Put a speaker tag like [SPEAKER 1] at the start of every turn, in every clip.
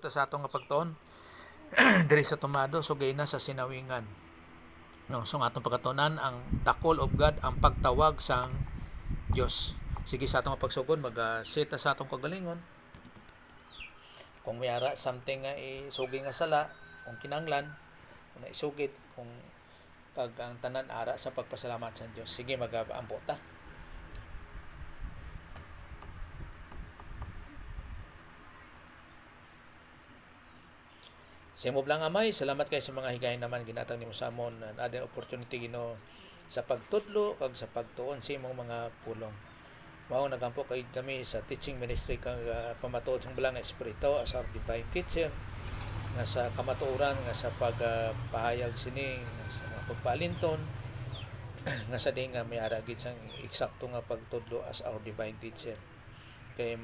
[SPEAKER 1] resulta sa atong nga pagtuon diri sa Tomado so gay na sa sinawingan. No, so nga atong pagkatunan ang the call of God, ang pagtawag sang Dios. Sige sa atong pagsugod mag-seta sa atong kagalingon. Kung may ara something nga isugi nga sala, kung kinanglan, kung naisugid, kung pag ang tanan ara sa pagpasalamat sa Dios. Sige mag-ampo ta. Sa imo lang Amay, salamat kay sa mga higayon naman ginatang nimo sa amon na adin opportunity Ginoo sa pagtudlo kag sa pagtuon sa imong mga pulong. Mao nagampo kay kami sa teaching ministry kang pamatuod sang balang espiritu as our divine teacher nga sa kamatuoran nga sa pagpahayag sini nga sa mga pagpalinton nga sa di nga may aragid sang eksakto nga pagtudlo as our divine teacher. Kay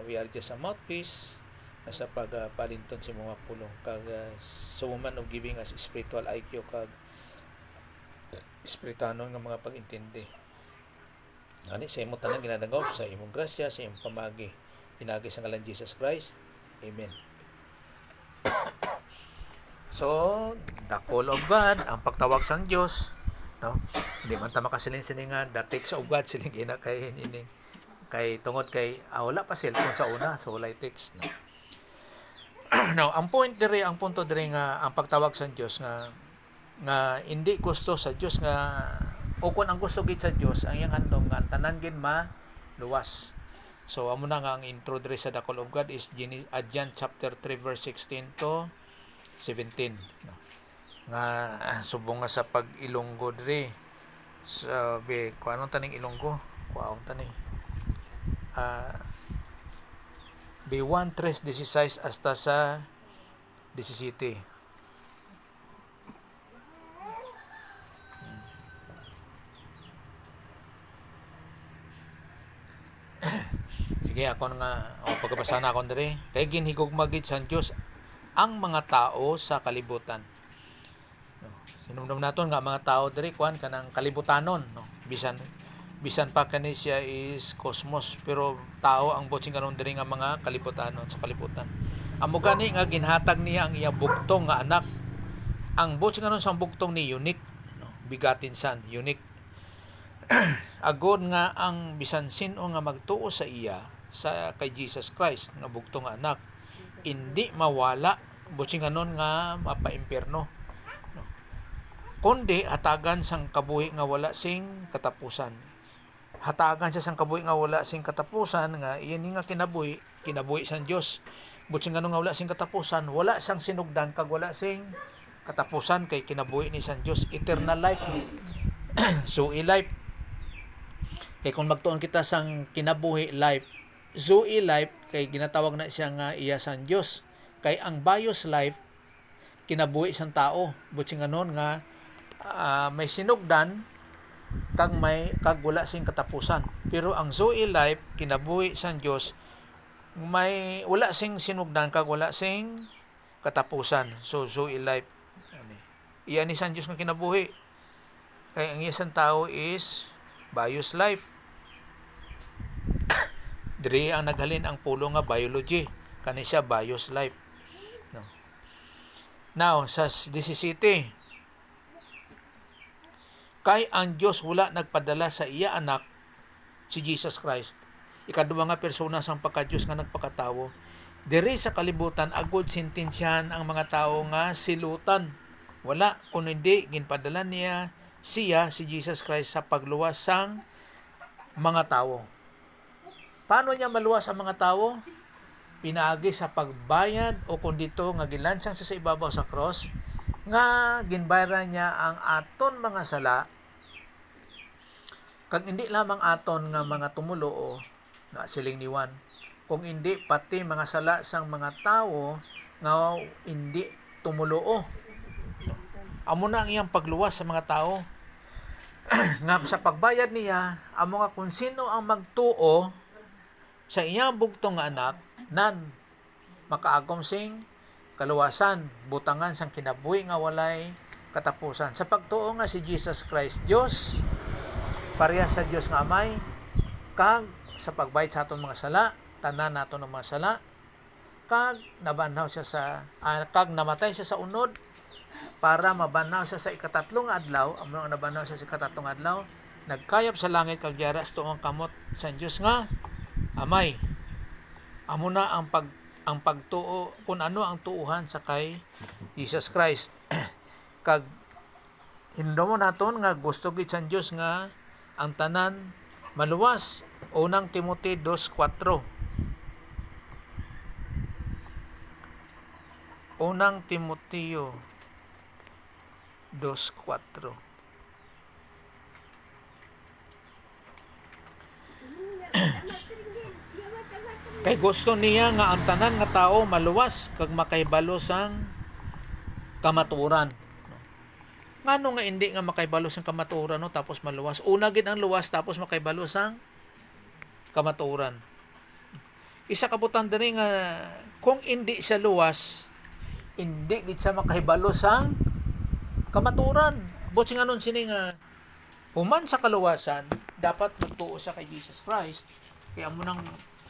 [SPEAKER 1] we are just a mouthpiece sa pagpalinton sa mga pulong kag sa woman of giving as spiritual IQ kag espiritano nga mga pag-intindi. Ani sa imo tanan ginadangop sa imong grasya sa imong pamagi. Pinagi sa ngalan Jesus Christ. Amen. So, the call of God, ang pagtawag sa Dios, no? Hindi man ta makasilin sini nga the text of God siling ina kay ini kay tungod kay wala pa cellphone sa una so wala text, no? Now, ang punto diri nga ang pagtawag sa Dios nga hindi gusto sa Dios nga o kun ang gusto gid sa Dios ang iyang handom nga tanan gid maluwas. So amo na nga ang intro diri sa the call of God is John chapter 3 verse 16 to 17. No? Nga subong nga sa pag-Ilonggo diri sabi kuano taning Ilonggo kuaon tani B1 3:16 hasta sa 17. Sige ako nga pagkabasa na ako diri kay ginhigugma gid sa Dios ang mga tao sa kalibutan. No. Sinumdum naton nga mga tao diri kuan kanang kalibutanon, no. Bisan pa kani siya is cosmos pero tao ang botsing karon diri nga mga kalibutanon sa kalibutan. Amo gani nga ginhatag niya ang iya bugtong nga anak. Ang botsing karon sa bugtong ni unique, no, bigatin san, unique. Agod nga ang bisan sino nga magtuo sa iya sa kay Jesus Christ nga bugtong nga anak hindi mawala botsing kanon nga mapaimpierno, no. Kundi hatagan sang kabuhi nga wala sing katapusan. Hatagan siya sang kabuhi nga wala sing katapusan nga iyan nga kinabuhi sang Dios. Butsing nga wala sing katapusan, wala sang sinugdan kag wala sing katapusan kay kinabuhi ni sang Dios, eternal life. Zoe life. Kay kung magtuon kita sang kinabuhi life, Zoe life kay ginatawag na siya nga iya sang Dios. Kay ang bios life kinabuhi sang tao. Butsing nga may sinugdan kag wala sing katapusan. Pero ang Zoe life kinabuhi sang Dios may wala sing sinugdan kag wala sing katapusan. So Zoe life iyan ni sang Dios nga kinabuhi. Kay ang isang tao is bios life. Diri ang naghalin ang pulo nga biology kani siya bios life, no. Now sa 17 kay ang Dios wala nagpadala sa iya anak si Jesus Christ, ikaduwa nga persona sang pagka-Dios nga nagpakatawo diri sa kalibutan agud sentensyahan ang mga tawo nga silutan. Wala kundi ginpadala niya siya si Jesus Christ sa pagluwas sang mga tawo. Paano niya maluwas ang mga tawo? Pinaagi sa pagbayad o kung dito nga gilansang sa ibabaw sa cross nga ginbayaran niya ang aton mga sala kag hindi lamang aton nga mga tumuloo na siling niwan kung hindi pati mga sala sang mga tawo nga hindi tumuloo. Amo na ang iyang pagluwas sa mga tawo nga sa pagbayad niya amo nga kung sino ang magtuo sa iyang bugtong nga anak nan makaagom sing kaluwasan butangan sang kinabuhi nga walay katapusan sa pagtuo nga si Jesus Christ Dios parehas sa Dios nga Amay kag sa pagbayad sa aton mga sala tanan naton ng mga sala kag nabanhaw siya kag namatay siya sa unod para mabanhaw siya sa ikatatlong adlaw. Amo nga nabanhaw siya sa ikatatlong adlaw, nagkayap sa langit kag yara sa tuong kamot sa Dios nga Amay. Amo na ang pagtuo kung ano ang tuuhan sa kay Jesus Christ. Kag hinumdum naton nga gusto gid sa Dios nga ang tanan maluwas. Unang Timoteo 2:4. Unang Timoteo 2:4. Kay gusto niya nga ang tanan nga tao maluwas kag makahibalo sang kamatuoran. Ngano nga hindi nga makahibalo sang kamatuoran no tapos maluwas? Una gid ang luwas tapos makahibalo sang kamatuoran. Isa kabutan diri nga kung hindi siya luwas, hindi gid siya makahibalo sang kamatuoran. Buti nga nun sini nga human sa kaluwasan dapat magtuo sa kay Jesus Christ. Kaya mo nang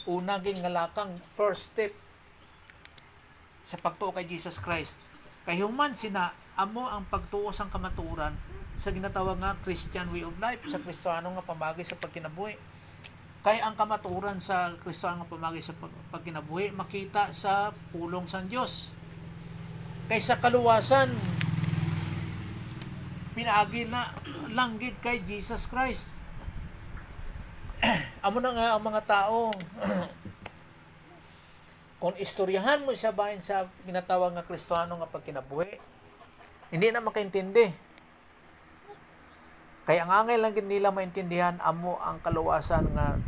[SPEAKER 1] una gid nga lakang first step sa pagtuo kay Jesus Christ. Kay human sina amo ang pagtuo sang kamatuoran sa ginatawag nga Christian way of life, sa Kristiyano nga pamagi sa pagkinabuhi. Kay ang kamatuoran sa Kristiyano nga pamagi sa pagkinabuhi makita sa pulong sang Dios. Kay sa kaluwasan pinaagi na langgit kay Jesus Christ. Amo na nga ang mga tao kung istoryahan mo siya bahin sa ginatawag nga Kristiyano nga pagkinabuhi, hindi na makaintindi. Kaya ang angay lang nila maintindihan amo ang kaluwasan nga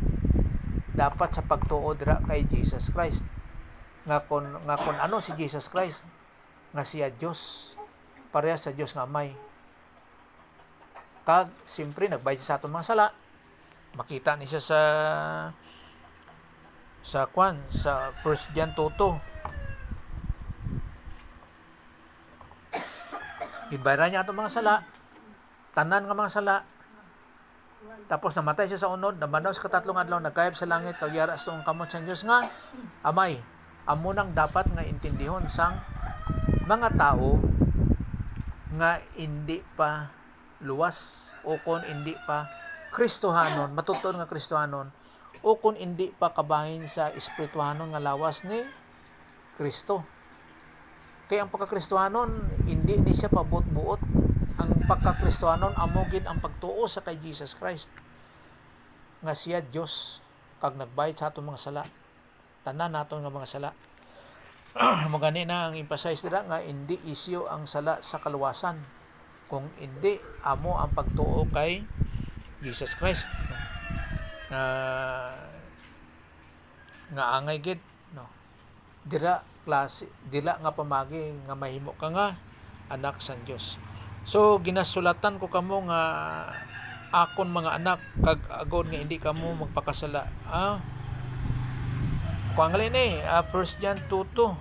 [SPEAKER 1] dapat sa pagtuo dira kay Jesus Christ. Nga kon ano si Jesus Christ, nga siya Dios, pareha sa Dios nga Amay. Kag simpre nagbayad sa atong mga sala. Makita ni siya sa 1 John 2:2. Gibayaran niya atong mga sala, tanan nga mga sala. Tapos namatay siya sa unod, nabanhaw sa katatlong adlaw, nagkayap sa langit kag yara sa tuong kamot sa Dios nga Amay. Amo nang dapat nga intindihon sang mga tao nga hindi pa luwas o kon hindi pa Kristohanon, matutuon nga Kristohanon, o kung hindi pa kabahin sa espirituhanon nga lawas ni Kristo. Kaya ang pagkakristohanon, hindi ni siya pabuot-buot. Ang pagkakristohanon, amogin ang pagtuo sa kay Jesus Christ. Nga siya Diyos, kag nagbayad sa atong mga sala. Tanan naton nga mga sala. Magani na ang emphasize nila nga hindi isyo ang sala sa kaluwasan. Kung hindi, amo ang pagtuo kay Jesus Christ nga angay gid no, dira nga pamagi nga mahimo ka nga anak sang Dios. So ginasulatan ko kamo nga akon mga anak kag agod nga hindi kamo magpakasala. Kuangali ni 1 John 2:2.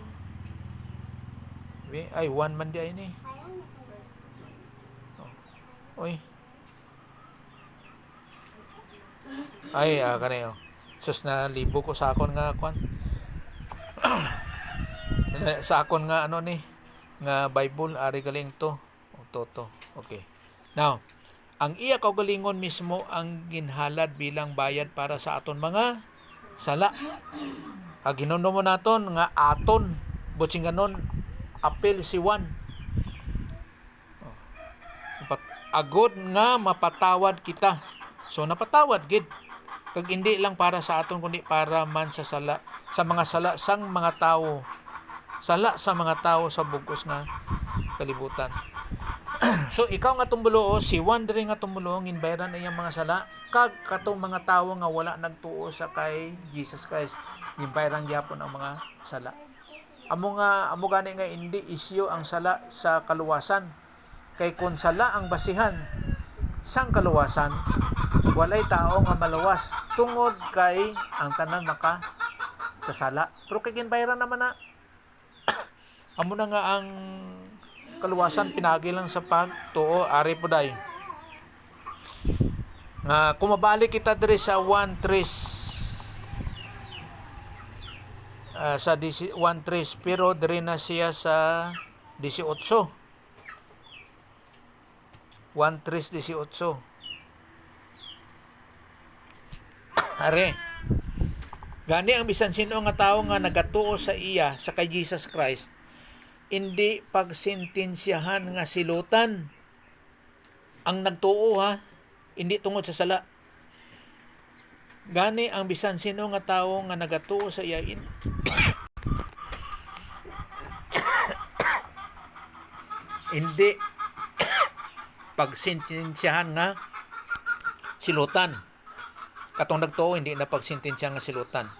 [SPEAKER 1] Ay 1 man di ay ni. Oy. Ay, kanayo. Sus na libo ko sa akon nga kwan. Sa akon nga ano ni nga Bible ari galing to. To. Okay. Now, ang iya kaugalingon mismo ang ginhalad bilang bayad para sa aton mga sala. Kag hinumdum mo naton nga aton buting ganon apel si Juan. Agod nga mapatawad kita. So napatawad gid. Kag hindi lang para sa aton kundi para man sa sala sa mga sala sang mga tawo. Sala sa mga tawo sa bugos nga kalibutan. So ikaw nga tumbulo si Juan diri nga tumbulo ginbayaran na iyang mga sala kag katong mga tawo nga wala nagtuo sa kay Jesus Christ ginbayaran gyapon ang mga sala. Amo gani nga hindi isyu ang sala sa kaluwasan. Kay kun sala ang basihan sang kaluwasan, walay tao nga maluwas tungod kay ang tanan naka sa sala. Pero kay ginbayaran naman na amo na nga ang kaluwasan pinagi lang sa pagtuo ari puday. Nga kumabalik kita diri sa 1:3 sa 1:3 pero diri na siya sa 18. 1:3-18. Are. Gani ang bisan sino nga tawo nga nagatuo sa iya sa kay Jesus Christ, hindi pagsintensyahan nga silutan ang nagtuo ha, hindi tungod sa sala. Gani ang bisan sino nga tawo nga nagatuo sa iya hindi pagsintensyahan nga silutan. Katong nagtuo hindi na pagsintensya nga silutan.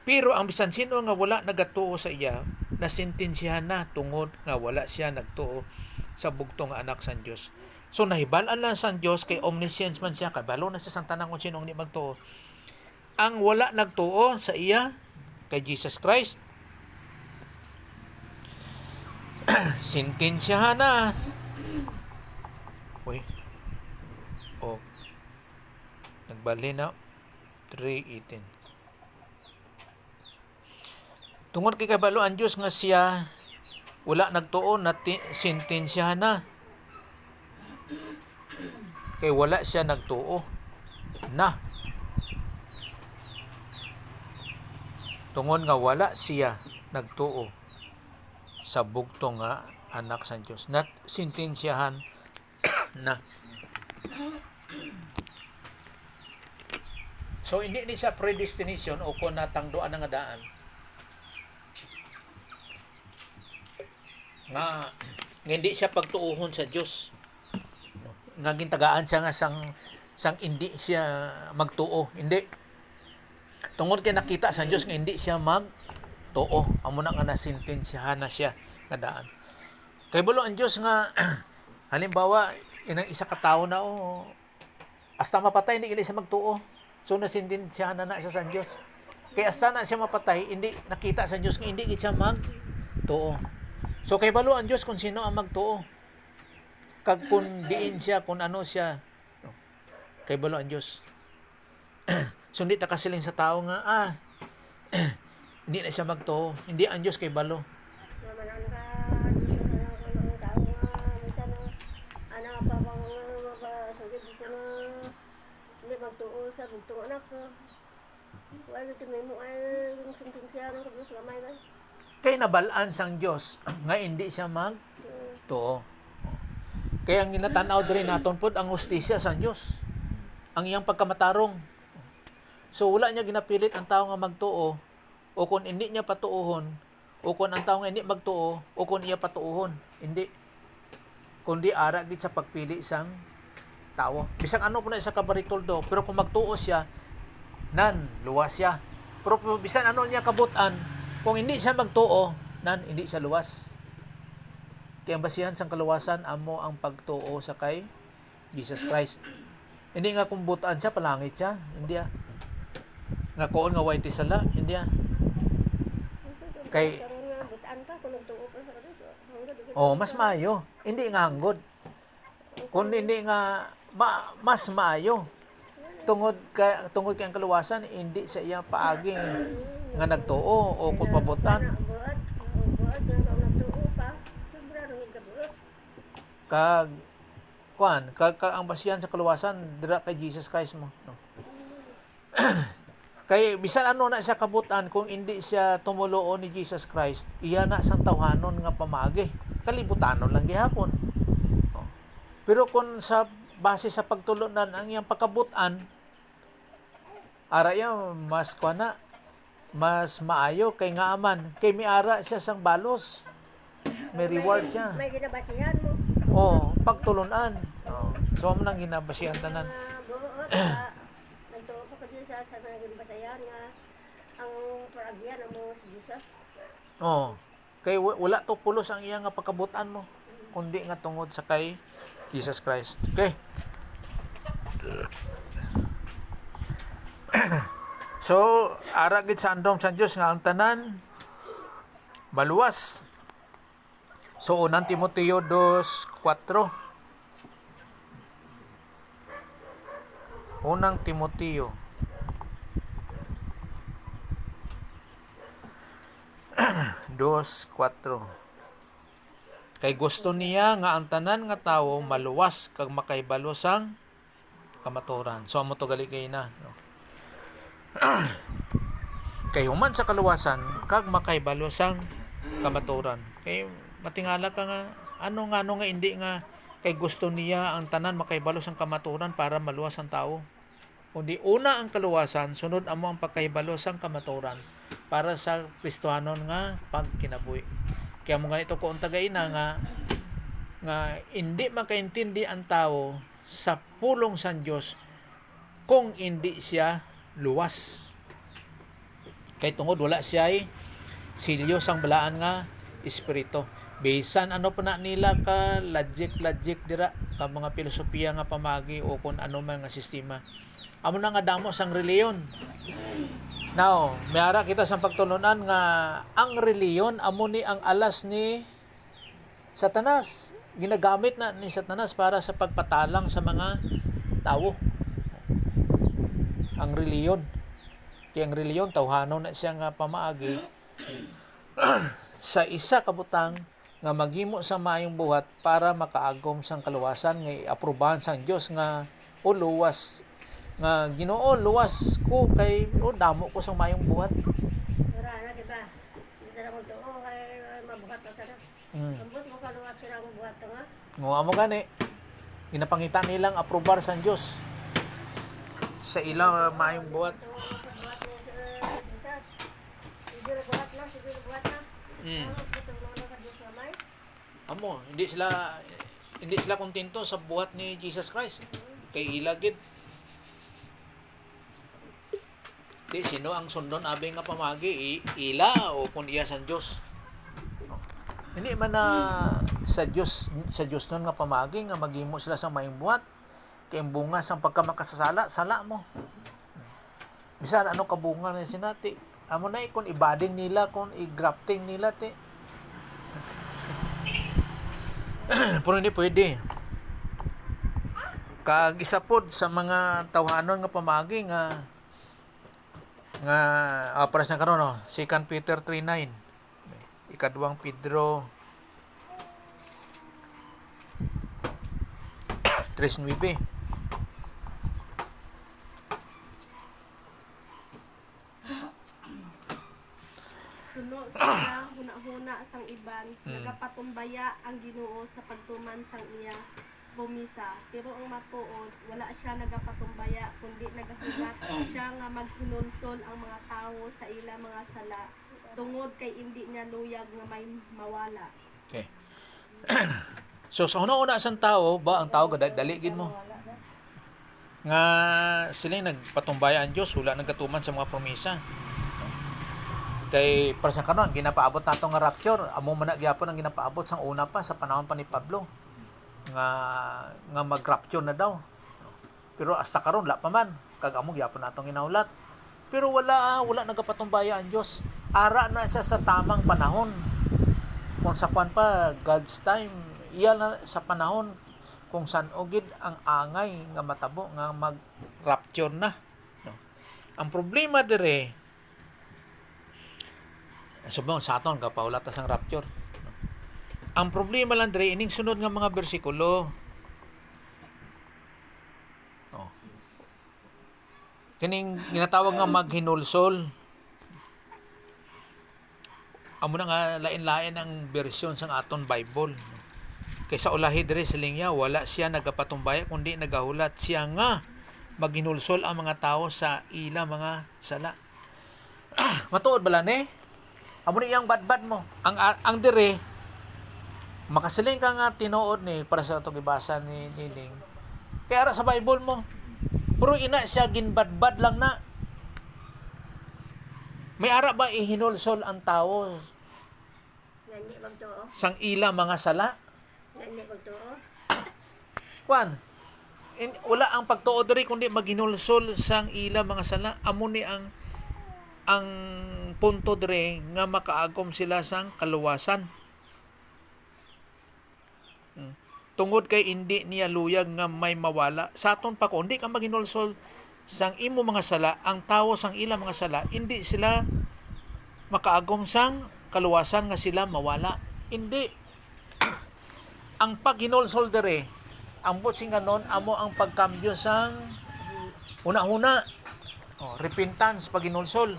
[SPEAKER 1] Pero ang bisan sino nga wala nagatuo sa iya, nasintensyahan na tungod nga wala siya nagtuo sa bugtong nga anak sa Dios. So nahibalan lang sa Dios kay omniscience man siya, kabalo na sa sang tanan kung sino ang di magtuo. Ang wala nagtuo sa iya kay Jesus Christ, sintensyahan na. Uy. Oh. Nagbali na 3:18. Tungod kay kabalo ang Dios nga siya wala nagtuo na sintensyahan na. Kay wala siya nagtuo na. Tungod nga wala siya nagtuo sa bugtong nga anak sa Dios. Not sintensyahan na. So hindi ni sa predestination o kung natangduan nga daan nga hindi siya pagtuuhon sa Dios. Nga gintagaan siya nga sang hindi siya magtuo. Hindi. Tungod kay nakita sa Dios nga hindi siya magtuo. Amo na nga nasintensyahan na siya nga daan. Kay bulo ang Dios nga halimbawa inang isa ka tawo na hasta mapatay hindi siya magtuo. So nasintensyahan na siya sa Dios. Kaya hasta na siya mapatay, hindi nakita sa Dios nga hindi siya magtuo. So kay balo ang Dios kung sino ang magtuo. Kag kung diin siya, kung ano siya. Kay balo ang Dios. So hindi ta kasiling sa tao nga hindi na siya magtuo. Hindi ang Dios kay balo.
[SPEAKER 2] Magtuo sa bugtong anak ko. Wala tingin mo ay yung sintensya ng Diyos gamay ba?
[SPEAKER 1] Kay nabalaan sang Dios nga hindi siya magtuo. Kaya ang ginatanaw diri naton pod ang hustisya sang Dios. Ang iyang pagkamatarong. So wala niya ginapilit ang tao nga magtuo o kung hindi niya patuuhon o kung ang tao nga hindi magtuo o kung iya patuuhon. Hindi. Kundi ara gid sa pagpili sang tao. Bisang ano po na sa kabaritoldo, pero kung magtuo siya, luwas siya. Pero bisan ano niya kabutan, kung hindi siya magtuo, hindi siya luwas. Kaya ang basihan sang kaluwasan, amo ang pagtuo sa kay Jesus Christ. Hindi nga kung butaan siya, palangit siya. Hindi nga koon nga white sala, hindi kay mas maayo. Hindi nga hanggod. Kung hindi nga mas maayo tungod kay ang kaluwasan hindi sa iya paagi nga nagtuo o kung pabutan kag ang basihan sa kaluwasan dira kay Jesus Christ mo no? Kay bisan ano na siya kabutan kung hindi siya tumulo ni Jesus Christ iya na sang tawhanon nga pamagi kalibutanon lang gihapon. Pero kung sa base sa pagtulunan ang iyang pagkabutan, ara yan mas maayo kay nga aman. Kay may ara siya sang balos. May reward siya.
[SPEAKER 2] May ginabasihan mo.
[SPEAKER 1] Pagtulunan. So mo nang ginabasihan tanan.
[SPEAKER 2] Nagtuo pa ka din sa ginabasihan nga ang paragyan mo si Jesus.
[SPEAKER 1] Kay wala to pulos ang iyang pagkabutan mo. Kundi nga tungod sa kay Jesus Christ. Okay. So, ara gid sa andom sa Dios nga ang tanan maluwas. So, unang Timoteo 2:4. Unang Timoteo 2:4. Kay gusto niya nga ang tanan nga tawo maluwas kag makahibalo sang kamatuoran. So amo to gali kay na, no? Kay human sa kaluwasan kag makahibalo sang kamatuoran. Kay matingala ka nga ano nga hindi nga kay gusto niya ang tanan makahibalo sang kamatuoran para maluwas ang tawo. Kundi una ang kaluwasan, sunod amo ang pagkahibalo sang kamatuoran para sa Kristohanon nga pagkinabuhi. Kaya mo ganito ko ang tagaina nga hindi makaintindi ang tao sa pulong sa Dios kung hindi siya luwas. Kay tungod wala siya ay silyo sang balaan nga espiritu. Bisan ano pa na nila ka logic dira ka mga filosofiya nga pamagi o kung ano man nga sistema. Amo na nga damo sang reliyon. Now, mayara kita sa pagtulunan nga ang reliyon amo ni ang alas ni Satanas. Ginagamit na ni Satanas para sa pagpatalang sa mga tao. Ang reliyon. Kaya ang reliyon tawhanon na siya nga pamaagi sa isa kabutang nga maghimo sa maayong buhat para makaagom sang kaluwasan nga iaprubahan sang Dios nga luwas nga Ginoo luwas ko kay damo ko sa mayong buhat.
[SPEAKER 2] Wala na, diba? Hindi na magtuo kay mabuhat na sana. Ambot mo kaluwas sila ang buhat nga.
[SPEAKER 1] Ngo amo gani. Ginapangita nilang aprobar sa Dios sa ilang mayong buhat.
[SPEAKER 2] Buhat ni Jesus. Sige buhat lang.
[SPEAKER 1] Amo, hindi sila kontento sa buhat ni Jesus Christ. Kay ilagid. Di sino ang sundon abi nga pamagi ila o kun iya sa Dios. No. Hindi man na sa Dios nun nga pamagi nga maghimo sila sa maayong buhat kay bunga sang pagkamakasasala sala mo. Bisan ano kabunga na sinati. Amo na kun ibading nila kun i-grafting nila ti. Pero hindi pwede. Kag isa pod sa mga tawhanon nga pamagi nga para sa karon no, 2 Peter 3:9. Ikaduhang Pedro 3:9.
[SPEAKER 3] Suno sila huna-huna sang iban, nagapatumbaya ang Ginoo sa pagtuman sang iya bumisa. Pero ang matuod, wala siya nagapatumbaya, kundi nagahulat siya nga maghinulsol ang mga tao sa ila mga sala, tungod kay hindi niya luyag nga may mawala.
[SPEAKER 1] Okay. So sa una-una sang tao ba ang tao daligin mo? Nga sila nagpatumbaya ang Dios, wala nagatuman sa mga promesa. Kay para sa kanon ginapaabot nato nga rapture, amo man na gyapon ang ginapaabot sang una pa sa panahon pa ni Pablo nga mag-rapture na daw. Pero hasta karon la pa man kag amo gyapon natong ginaulat. Pero wala nagapatumbaya ang Dios. Ara na siya sa tamang panahon. Kung sa kwan pa God's time, iya na sa panahon kung san ugid ang angay nga matabo nga mag-rapture na. No? Ang problema dire subong sa aton kapaulat sang rapture. No? Ang problema lang dire ining sunod nga mga bersikulo. Oh. Kining ginatawag nga maghinulsol. Amo na nga lain-lain ang bersyon sang aton Bible. Kaysa ulahi dire sa linya, wala siya nagapatumbaya kundi nagahulat siya nga maghinulsol ang mga tao sa ila mga sala. Matuod bala ni? Amo ni iyang badbad mo. Ang dire makasiling ka nga tinuod ni para sa itong ibasa ni Nining. Kaya ara sa Bible mo. Pero ina siya ginbadbad lang na. May ara ba ihinulsol ang tao
[SPEAKER 2] Hindi magtuo.
[SPEAKER 1] sang ila mga sala?
[SPEAKER 2] Hindi magtuo.
[SPEAKER 1] Kwan, wala ang pagtuod diri kundi maghinulsol sang ila mga sala. Amo ni ang punto diri nga makaagom sila sang kaluwasan. Tungod kay hindi niya luyag nga may mawala. Sa aton pa kundi ka maghinulsol sang imo mga sala, ang tawo sang ila mga sala, hindi sila makaagom sang kaluwasan nga sila mawala. Hindi. Ang paghinulsol dere, ang butsing ganon, amo ang pagkambyo sang una-una. Repentance, paghinulsol.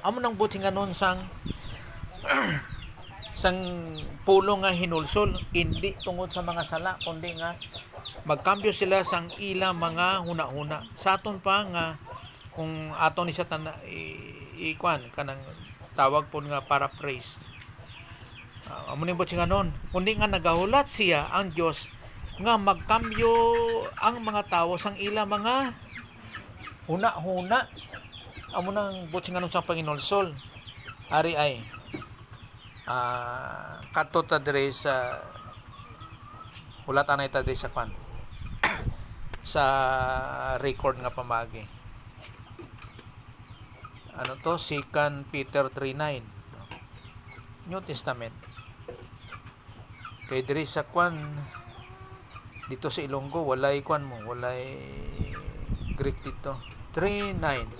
[SPEAKER 1] Amo nang butsing ganon sang pulo nga hinulsol, hindi tungod sa mga sala, kundi nga magkambyo sila sang ila mga huna-huna. Sa aton pa nga, kung aton ni sa ikwan, kanang tawag po nga paraphrase. Amo ni butsing ganon, kundi nga nagahulat siya ang Dios nga magkambyo ang mga tawo sang ila mga huna-huna. Amo nang butsing ganon sa panginulsol. Ari ay kadto ta diri sa hulatan ta diri sa kwan sa record nga pamagi. Ano to? 2 Peter 3:9. New Testament. Kay diri sa kwan dito sa Ilonggo walay kwan mo, walay Greek dito. 3:9.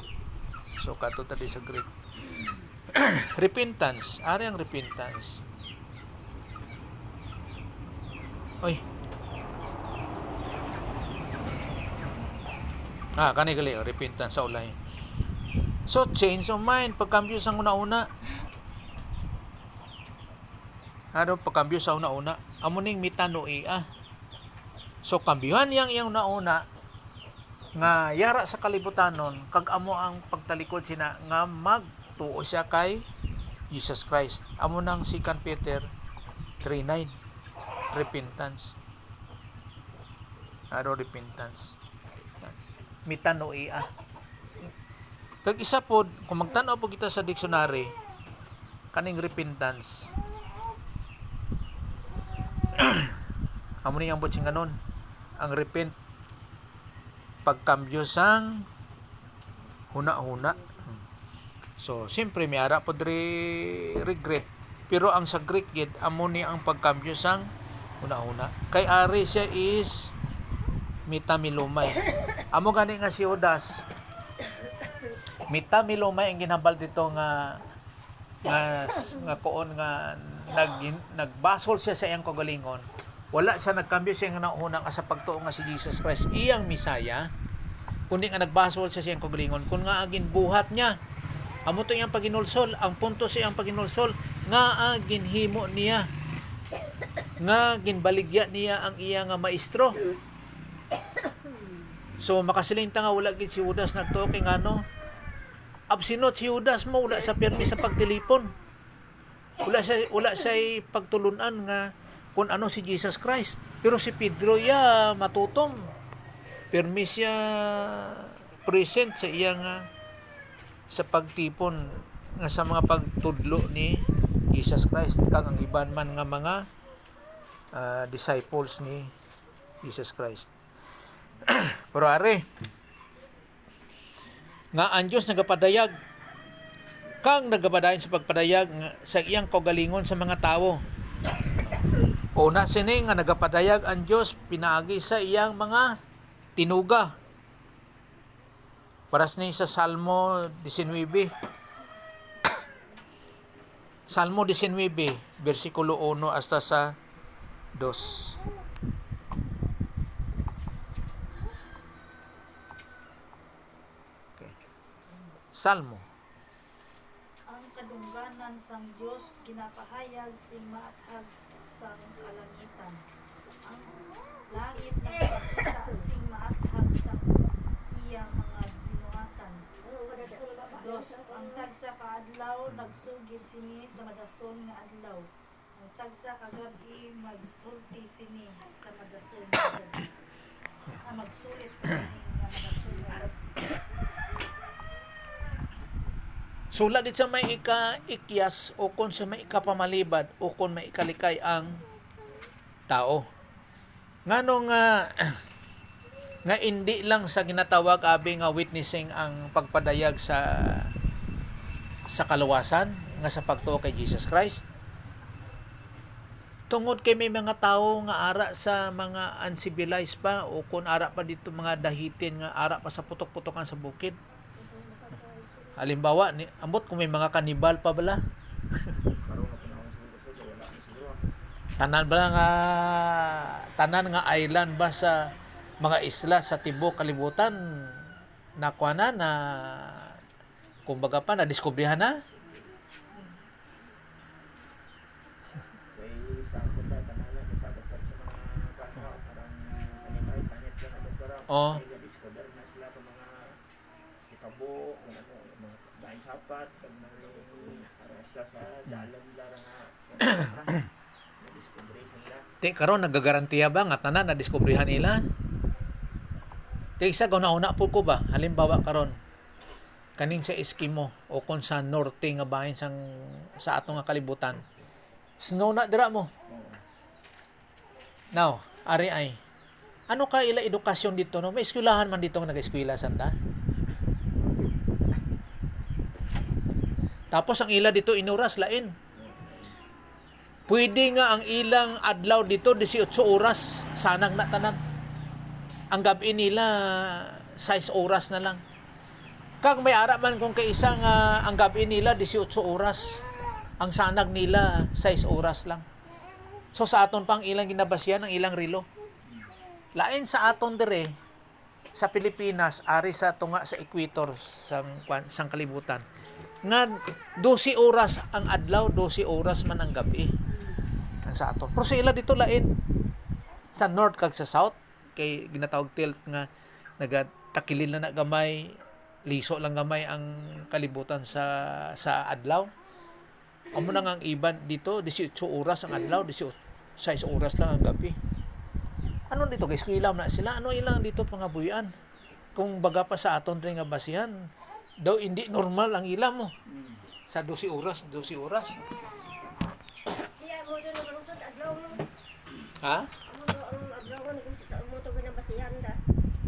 [SPEAKER 1] So kadto ta diri sa Greek. Repentance. Ari ang repentance. Oy. Kani gali repentance sa ulay. So change of mind, pagkambyo sa una-una. Pagkambyo sa una-una, amo ning mitanoy. So kambyuhan yang una-una nga yara sa kalibutanon kag amo ang pagtalikod sina nga magtuo siya kay Jesus Christ. Amo nang 2 Peter 3:9. Repentance. Repentance. Mitanoy. Kag isa pod, kung magtan-aw po kita sa dictionary, kaning repentance. Amo ni ang butsing ganon. Ang repent pagkambyo sang huna-huna. So, siyempre may ara po regret. Pero ang sa Greek gid amo ni ang pagkambyo sang huna-huna. Kay ari siya is mitamilumay. Amo gani nga si Judas. Mitamilumay ang ginhambal dito nga koon nga nagbasol siya sa iyang kagalingon. Wala sa nagkambyo siya nga nauna ka sa pagtuo nga si Jesus Christ iyang Misaya, kundi nga nagbasol siya sa iyang kagalingon kun nga agin buhat niya. Amo to iyang paginulsol, ang punto sa iyang paginulsol nga ginhimo niya, nga ginbaligya niya ang iya nga maestro. So makasiling ta nga wala gid si Judas nagtuo kay ngano absinot si Judas mo, wala sa permi sa pagtilipon, wala sa pagtulunan nga kung ano si Jesus Christ. Pero si Pedro ya matutom, permi siya present sa iya nga sa pagtipon nga sa mga pagtudlo ni Jesus Christ kang ang iban man nga mga disciples ni Jesus Christ. Pero are nga ang Diyos nagapadayag kang nagapadayon sa pagpadayag sa iyang kagalingon sa mga tao. Una sini nga nagapadayag ang Diyos pinaagi sa iyang mga tinuga. Paras ni sa Salmo 19. Salmo 19, versikulo 1 hasta sa 2. Salmo.
[SPEAKER 4] Ang kadungganan sang Dios ginapahayag sing maathag sang kalangitan. Ang langit nagpakita sing maathag sang iyang mga binuhatan. Dos, ang tagsa ka adlaw nagsugid sini sa madason nga adlaw. Ang tagsa ka gabi magsulti sini sa madason nga gabi. Magsulit sini nga madason nga gabi.
[SPEAKER 1] So lagi sa may ika-ikyas o kung sa may ikapamalibad o kung may ikalikay ang tao. Ngano nga hindi lang sa ginatawag abi nga witnessing ang pagpadayag sa kaluwasan nga sa pagtuo kay Jesus Christ. Tungod kay may mga tao nga ara sa mga uncivilized pa o kung ara pa dito mga dahitin nga ara pa sa putok-putokan sa bukid. Halimbawa, ambot kung may mga kanibal pa bala. Tanan nga island ba sa mga isla sa tibok kalibutan na kuana na kumbaga pa na diskubrihan na. Oh. Ti karon nagagarantiya ba nga tanan na diskubrihan nila? Ti isa ko nauna po ko ba halimbawa karon kaning sa Eskimo o kung sa norte nga bahin sa atong nga kalibutan. Snow na dira mo. Now, ari ay ano ka ila edukasyon dito no? May eskwelahan man dito nga nag-eskwela sanda. Tapos ang ila dito inuras lain. Pwede nga ang ilang adlaw dito 18 oras sanang na tanan. Ang gabi nila 6 oras na lang. Kag may ara man kung kaisa nga ang gabi nila 18 oras. Ang sanag nila 6 oras lang. So sa aton pang ilang ginabasyan ang ilang relo. Lain sa aton dire sa Pilipinas ari sa tunga sa equator sang kalibutan. Nga 12 oras ang adlaw, 12 oras man ang gabi. Ang sa aton. Pero sa ila dito lain sa north kag sa south kay ginatawag tilt nga nagatakilin na gamay, liso lang gamay ang kalibutan sa adlaw. Amo na nga ang iban dito 18 oras ang adlaw, 6 oras lang ang gabi. Ano dito guys, kuilam na sila. Ano ilang dito pangabuyan? Kung baga pa sa aton rin nga basihan, daw hindi normal ang ilam mo. Sa 12 oras.
[SPEAKER 2] Iya mo din nagulutod adlaw mo.
[SPEAKER 1] Ha?
[SPEAKER 2] Amo do ang adlaw ko nagulutod mo to ginabasihan da.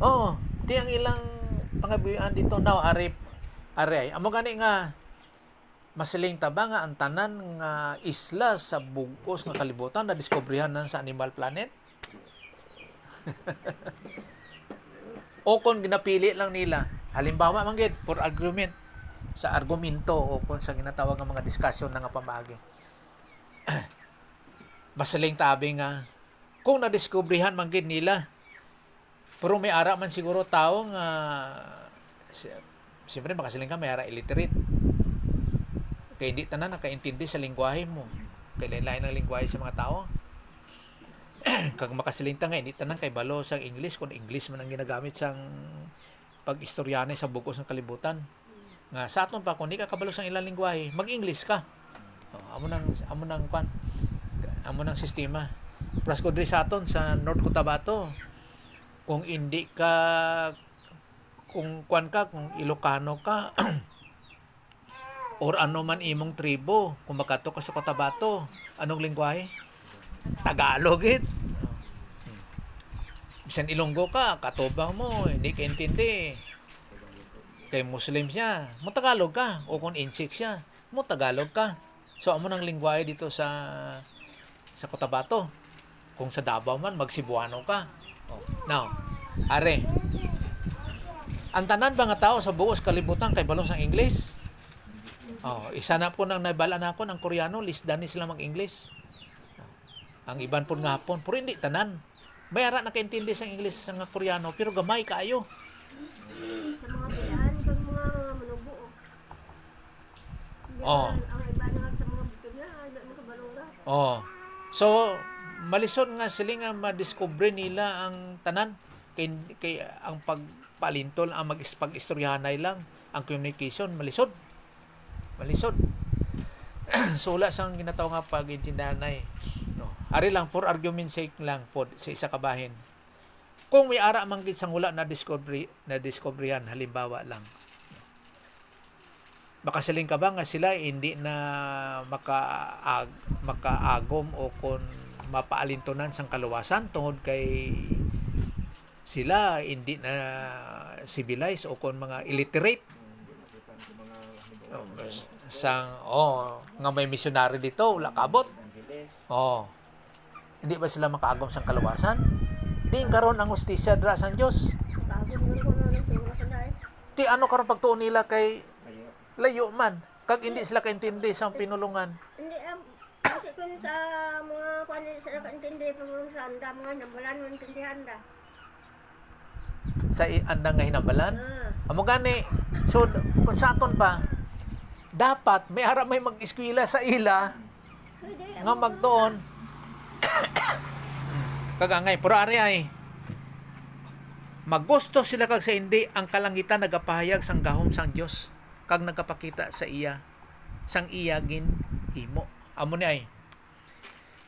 [SPEAKER 1] Oo. Di ang ilang pangabuyan dito now ari amo gani nga masiling taba nga ang tanan nga isla sa bugos nga kalibutan na diskubrihan nan sa Animal Planet. O kung ginapili lang nila, halimbawa man gid for argument sa argumento o kung sa ginatawag nga mga discussion na nga pamagi. Masiling tabi nga kung nadiskubrihan man gid nila pero may ara man siguro tao nga siyempre makasiling ka may ara illiterate. Kaya hindi tanan nakaintindi sa lengguwahe mo. Kaya lain ang lengguwahe sa mga tao. Kag makasilinta nga, hindi tanan kay balo sa English kung English man ang ginagamit sang pag-istoryane sa bugos ng kalibutan. Nga sa aton pa kung di ka kabalo sang ilang lengguwahe, mag-English ka. Amo nang sistema. Plus ko diri sa aton sa North Cotabato, kung hindi ka kung Ilocano ka or ano man imong tribo, kung makato ka sa Cotabato, anong lengguwahe? Tagalog it. Bisan Ilonggo ka, katubang mo, hindi ka intindi. Kay Muslim siya, mo Tagalog ka. O kung Insik siya, mo Tagalog ka. So, amo nang lingwahe dito sa Cotabato. Kung sa Davao man, mag-Cebuano ka. Now, are, ang tanan ba nga tao sa buos kalibutan kay balong sang English? Isa na po nang nabala na ako ng Koreano, lisdan ni sila mag-English. Ang iban po nga hapon, pero hindi tanan. Mayara nakaintindi sa English sa nga Koreano, pero gamay kaayo.
[SPEAKER 2] Sa mga biyahan kag mga manubo. Ang iba na sa mga bukid nga, mo kabalunga.
[SPEAKER 1] So, malisod nga sila nga madiscover nila ang tanan. Kay ang pagpalintol, ang pag-istoryahanay lang, ang communication, malisod. So, wala sang ginataw nga pag-intindahanay. Ari lang, for argument's sake lang po sa isa kabahin. Kung may ara man gid sang wala na discoveryhan halimbawa lang. Makasaling ka ba nga sila hindi na makaagom o kung mapaalintunan sang kaluwasan tungod kay sila hindi na civilized o kung mga illiterate. Nga may missionary dito, wala kabot. Hindi ba sila makaagom sa kaluwasan? Di karon ang hustisya dra sa Dios.
[SPEAKER 2] Pagod ko na ng tingwa sa dai.
[SPEAKER 1] Ti ano karon pagtuon nila kay Layo man. Kag hindi sila kaintindi sa pinulungan.
[SPEAKER 2] Hindi, kasi kung sa mga kung sa nakaintindi, pag sa anda, mga nambalan mo intindihan da.
[SPEAKER 1] Sa andang nga hinambalan.
[SPEAKER 2] Ah,
[SPEAKER 1] Amo gani. So kung sa aton pa, dapat may ara may mag-eskwela sa ila
[SPEAKER 2] pwede.
[SPEAKER 1] nga magtuon. Kagangay puro ari ay maggusto sila kag sa hindi ang kalangitan nagapahayag sang gahom sang Dios kag nagapakita sa iya sang iya ginhimo. Amo ni ay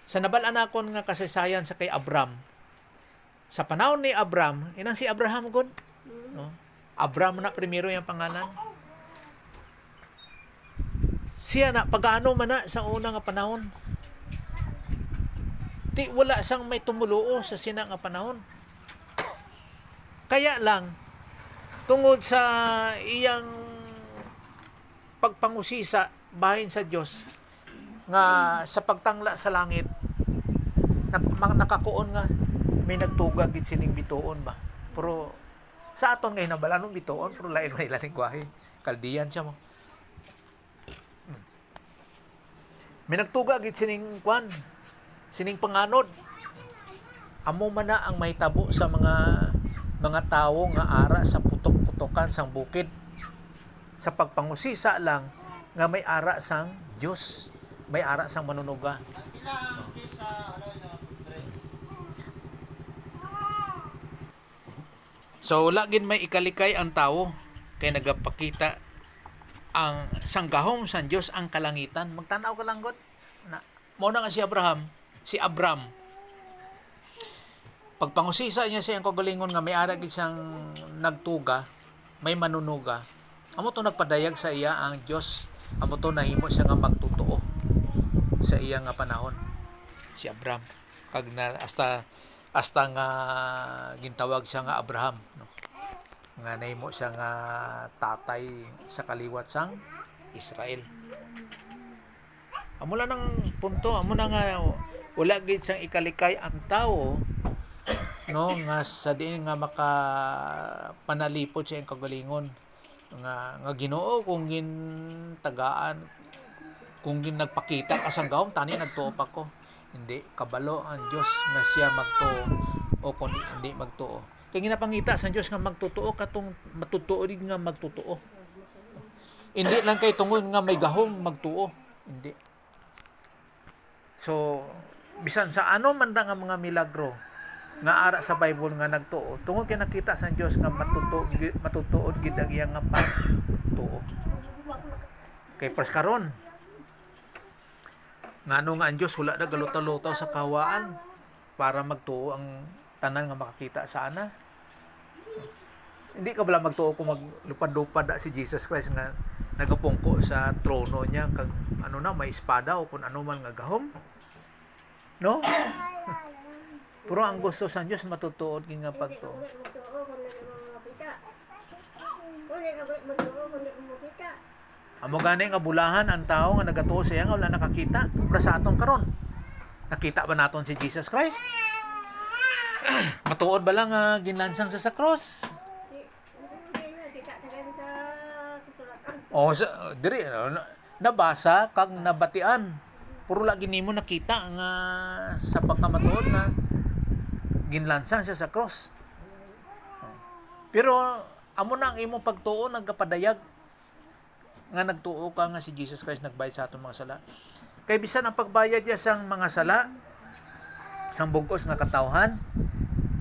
[SPEAKER 1] sa nabal-an akon nga kasaysayan sa kay Abram. Sa panahon ni Abram, inang si Abraham god, no? Abram na primero yung pangalan. Siya na pagaano man na sa una nga panahon. Di wala sang may tumuluo sa sina nga panahon. Kaya lang tungod sa iyang pagpangusisa bahin sa Dios nga sa pagtangla sa langit nakakuon nga may nagtugag gid sining bituon ba. Pero sa aton ngay nabalanong bituon pero lain man ila lengguwahe. Kaldiyan siya mo. May nagtugag gid sining kwan, sining panganod. Amo man na ang mahitabo sa mga tawo nga ara sa putok-putokan sang bukid. Sa pagpangusisa lang nga may ara sang Dios, may ara sang manunuga. So lagin may ikalikay ang tawo kay nagapakita ang sanggahom sang Dios ang kalangitan. Magtanaw ka lang god na mo na nga si Abram. Pagpangusisa niya sa iyang kagalingon nga may ara gid siyang nagtuga, may manunuga. Amo to nagpadayag sa iya ang Dios. Amo to nahimo siya nga magtotoo sa iya nga panahon. Si Abram kag na hasta nga gintawag siya nga Abraham, no? Nga nahimo siya nga tatay sa kaliwat sang Israel. Amo lang ng punto, amo na nga wala gid sang ikalikay ang tawo, no, nga sa diin nga maka panalipod sa iyang kagalingon nga Ginoo kung gin tagaan, kung gin nagpakita ka sang gahom tani nagtuo pa ko. Hindi kabalo ang Dios nga siya magtuo o kung hindi magtuo. Kay ginapangita sa Dios nga magtutuo katong matutuo din nga magtutuo. Hindi lang kay tungod nga may gahom magtuo. Hindi. So bisan sa ano man nga mga milagro nga ara sa Bible nga nagtuo, tungod kay nakita sa Dios nga matutuod gid ang iyang nga pagtuo. Kay pras karon ngano nga ang Dios wala na galutaw-lutaw sa kawaan para magtuo ang tanan nga makakita sa ana. Hindi ka bala magtuo kung maglupad-lupad si Jesus Christ nga nagapungko sa trono niya kag ano na may espada o kung ano man nga gahom. No? Pero ang gusto sa Dios matutuod nga pagtuo. Amo gani nga bulahan ang tao nga nagatuo sa iya nga wala nakakita. Pero sa atong karon, nakita ba naton si Jesus Christ? Matuod ba lang nga ginlansang sa cross? O sa diri nabasa kag nabatian. Puro lagi nimo nakita nga sa pagkamatuod nga ginlansang siya sa cross. Pero amo na ang imong pagtuo nagkapadayag nga nagtuo ka nga si Jesus Christ nagbayad sa atong mga sala. Kay bisan ang pagbayad niya sang mga sala, sang bugos nga katawhan,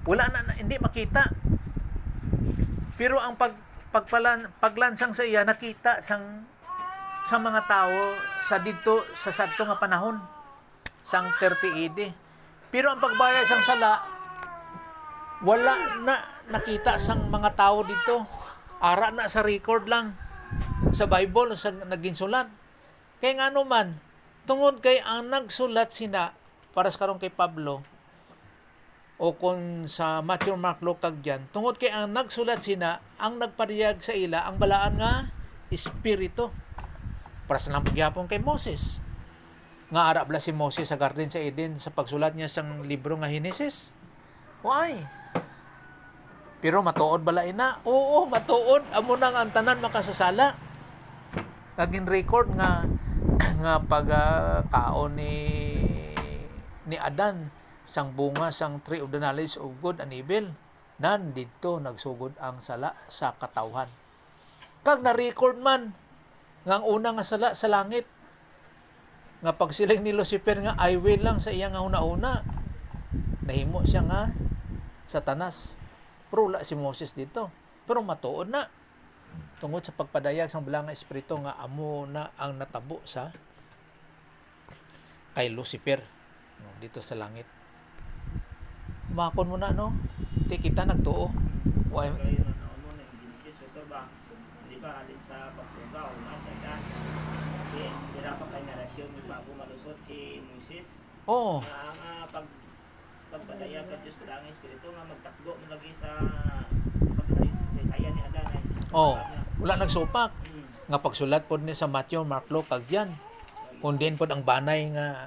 [SPEAKER 1] wala na hindi makita. Pero ang paglansang sa iya nakita sang mga tao sa didto sa sadto nga panahon sang 30 AD. Pero ang pagbayad sang sala wala na nakita sang mga tao dito. Ara na sa record lang sa Bible sa naginsulat. Kay ngano man tungod kay ang nagsulat sina para sa karon kay Pablo o kung sa Matthew, Mark, Luke kag diyan, tungod kay ang nagsulat sina ang nagpariyag sa ila ang balaan nga espiritu. Para sa nampagyapan kay Moses. Nga ara bla si Moses sa Garden sa Eden sa pagsulat niya sang libro nga Henesis. Why? Pero matuod bala ina? Oo, matuod. Amo nang ang tanan makasasala. Naging record nga nga pagkaon ni Adan sang bunga sang tree of the knowledge of good and evil, nan didto nagsugod ang sala sa katawhan. Kag na-record man nga ang una nga sala sa langit, nga pagsiling ni Lucifer nga I will lang sa iya nga una-una, nahimo siya nga Satanas. Pero wala si Moses dito. Pero matuod na tungod sa pagpadayag sang balang nga espiritu nga amo na ang natabo sa kay Lucifer, no, dito sa langit. Makon mo na, no? Di kita nagtuo. Why?
[SPEAKER 5] Kayo na mo na Genesis, gusto ba? Hindi ba alin sa pagpunta o nasa ka? Kasi hindi pa kayo narasyon yung bago malusot si Moses.
[SPEAKER 1] Oo.
[SPEAKER 5] Nga pagpadayag ka Diyos kada ang Espiritu nga magtakbo mo lagi sa paghalin sa saya ni Adan ay.
[SPEAKER 1] Oh, wala nagsupak.
[SPEAKER 5] Hmm.
[SPEAKER 1] Nga pagsulat pod ni sa Matthew, Mark, Luke, kag yan. Kung din pod ang banay nga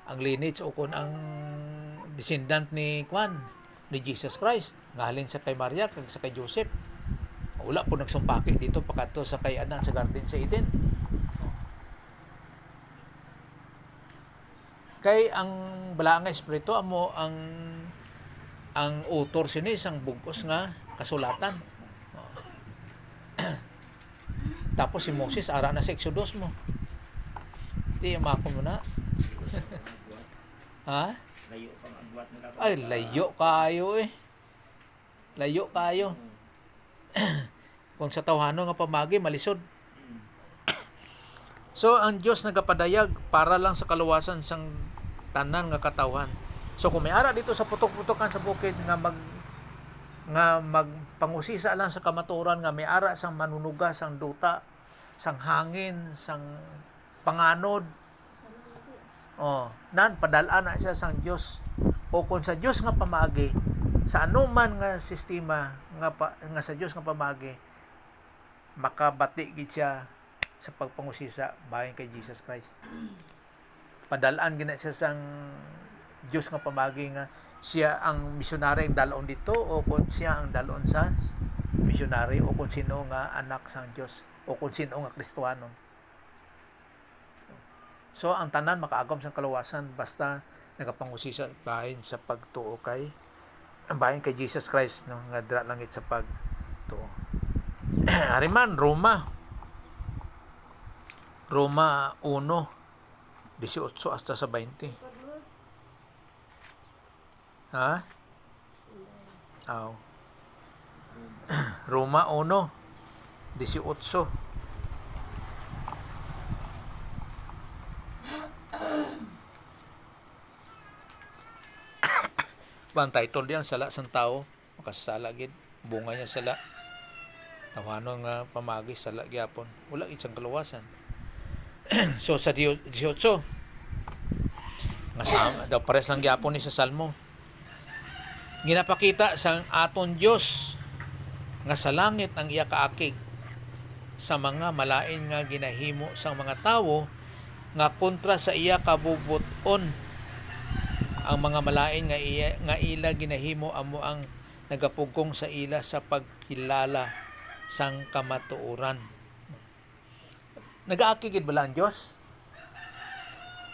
[SPEAKER 1] ang lineage o kung ang descendant ni Jesus Christ, nga halin sa kay Maria kag sa kay Joseph. Wala po nagsumpaki dito pagkadto sa kay Adan sa garden sa Eden. Kay ang balaang espiritu amo ang author sini sang bugos nga kasulatan. Tapos si Moses ara na sa Exodus mo. Di mako mo na. Ha?
[SPEAKER 5] Layo pang agwat nila.
[SPEAKER 1] Ay, layo kayo eh. Layo kayo. Kung sa tawhano nga pamagi, malisod. So, ang Diyos nagapadayag para lang sa kaluwasan sang tanan nga katawhan. So, kung may ara dito sa putok-putokan sa bukid nga magpangusisa lang sa kamaturan, nga may ara sang manunuga, sang duta, sang hangin, sang panganod, nan padalaan na siya sang Dios, o kung sa Dios nga pamaagi, sa anuman nga sistema nga sa Dios nga pamaagi, makabati gid siya sa pagpangusisa bahin kay Jesus Christ. Padalaan gina siya sang Dios nga pamaagi nga siya ang misyonary ang dalon dito, o kung siya ang dalon sa misyonary, o kung sino nga anak sang Dios, o kung sino nga Kristohano. So, ang tanan makaagom sa kaluwasan basta nagapangusisa bahin sa pagtuo kay bahin kay Jesus Christ, no, nga dira langit sa pagtuo. Ariman Roma 1:18 hasta sa 20. Ha? Aw. Roma 1:18. Bang title diyan, sala sang tao, makasala gid, bunga niya sala. Tawhanon nga pamagi sala gyapon. Wala gid sang kaluwasan. So sa 18 nga sama daw pares lang gyapon ni sa Salmo. Ginapakita sang aton Dios nga sa langit ang iya kaakig sa mga malain nga ginahimo sang mga tawo nga kontra sa iya kabubuton. Ang mga malain nga ila ginahimo amo ang nagapugong sa ila sa pagkilala sang kamatuoran. Nagaakigid bala ang Dios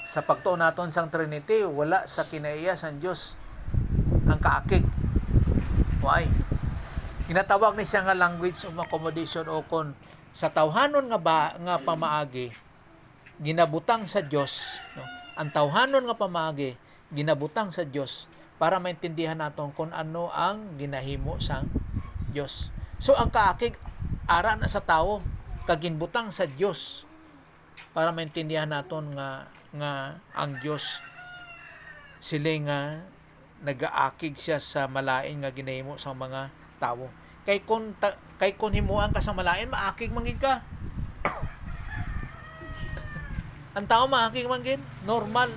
[SPEAKER 1] sa pagtuon naton sang Trinity, wala sa kinaiya sang Dios ang kaakig. Why? Kinatawag ni siya nga language of accommodation, o kon sa tawhanon nga pamaagi ginabutang sa Dios, no? Ang tawhanon nga pamaagi ginabutang sa Dios para maintindihan naton kung ano ang ginahimo sang Dios. So ang kaakig ara na sa tawo kag ginbutang sa Dios para maintindihan naton nga ang Dios sila nga nagaakig siya sa malain nga ginahimo sa mga tawo. Kay kun himuan ka sa malain, maakig man gid ka. Ang tao maakig man gid, normal.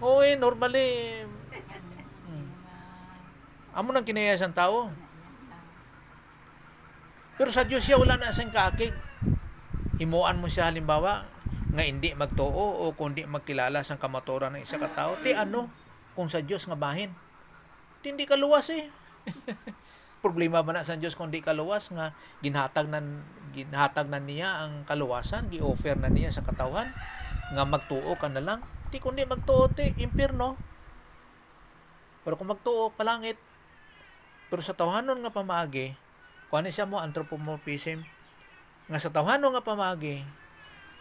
[SPEAKER 1] Oy, normally. Amo nang kinaya sang tao. Pero sa Dios siya wala na sang kaakig. Himuan mo siya halimbawa nga hindi magtuo o kundi magkilala sang kamatuoran ng isa ka tao, ti ano kung sa Dios nga bahin. Hindi ka luwas eh. Problema ba na sa Dios kung di ka luwas nga ginhatag ginhatag na niya ang kaluwasan, gi-offer na niya sa katawhan nga magtuo ka na lang. Di kundi magtuo ti impierno. Pero kung magtuo palangit. Pero sa tawhanon nga pamaagi, kuan siya mo anthropomorphism nga sa tawhanon nga pamaagi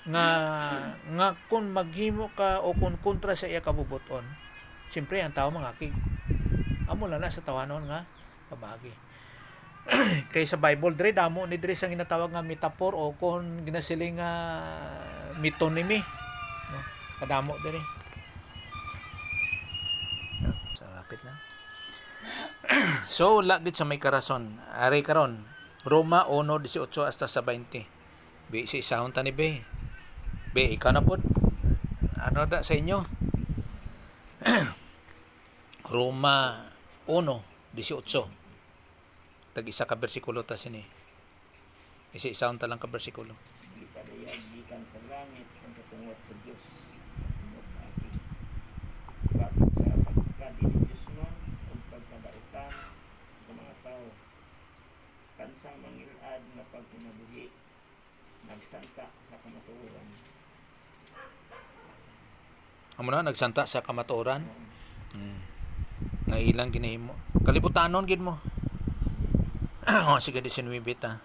[SPEAKER 1] nga kung maghimo ka o kung kontra sa iya kabubuton, siyempre ang tao mangakig. Amo lang na sa tawhanon nga pamaagi. Kay sa Bible dire damo ni dire sang ginatawag nga metaphor o kung ginasiling nga metonymy, no? Kadamo dire. So lapit lang. So lagit sa may karason. Ari karon Roma 1:18 hasta sa 20. Be si isahon tani be. Be ikaw na pod. Ano da sa inyo? Roma 1:18. Tag-isa ka bersikulo ta sini. Isa-isahon ta lang ka bersikulo.
[SPEAKER 5] Di padayag gikan sa langit ang katungod sa Dios. Bakit sa pagkadi ni Dios nun ug pagkadautan sa mga tao. Kansang mangilad nga pagkinabuhi nagsanta sa kamatuoran.
[SPEAKER 1] Amo na nagsanta sa kamatuoran. Nga ilang ginahimo. Kalibutanon gid mo. Oh, sige 19 ta.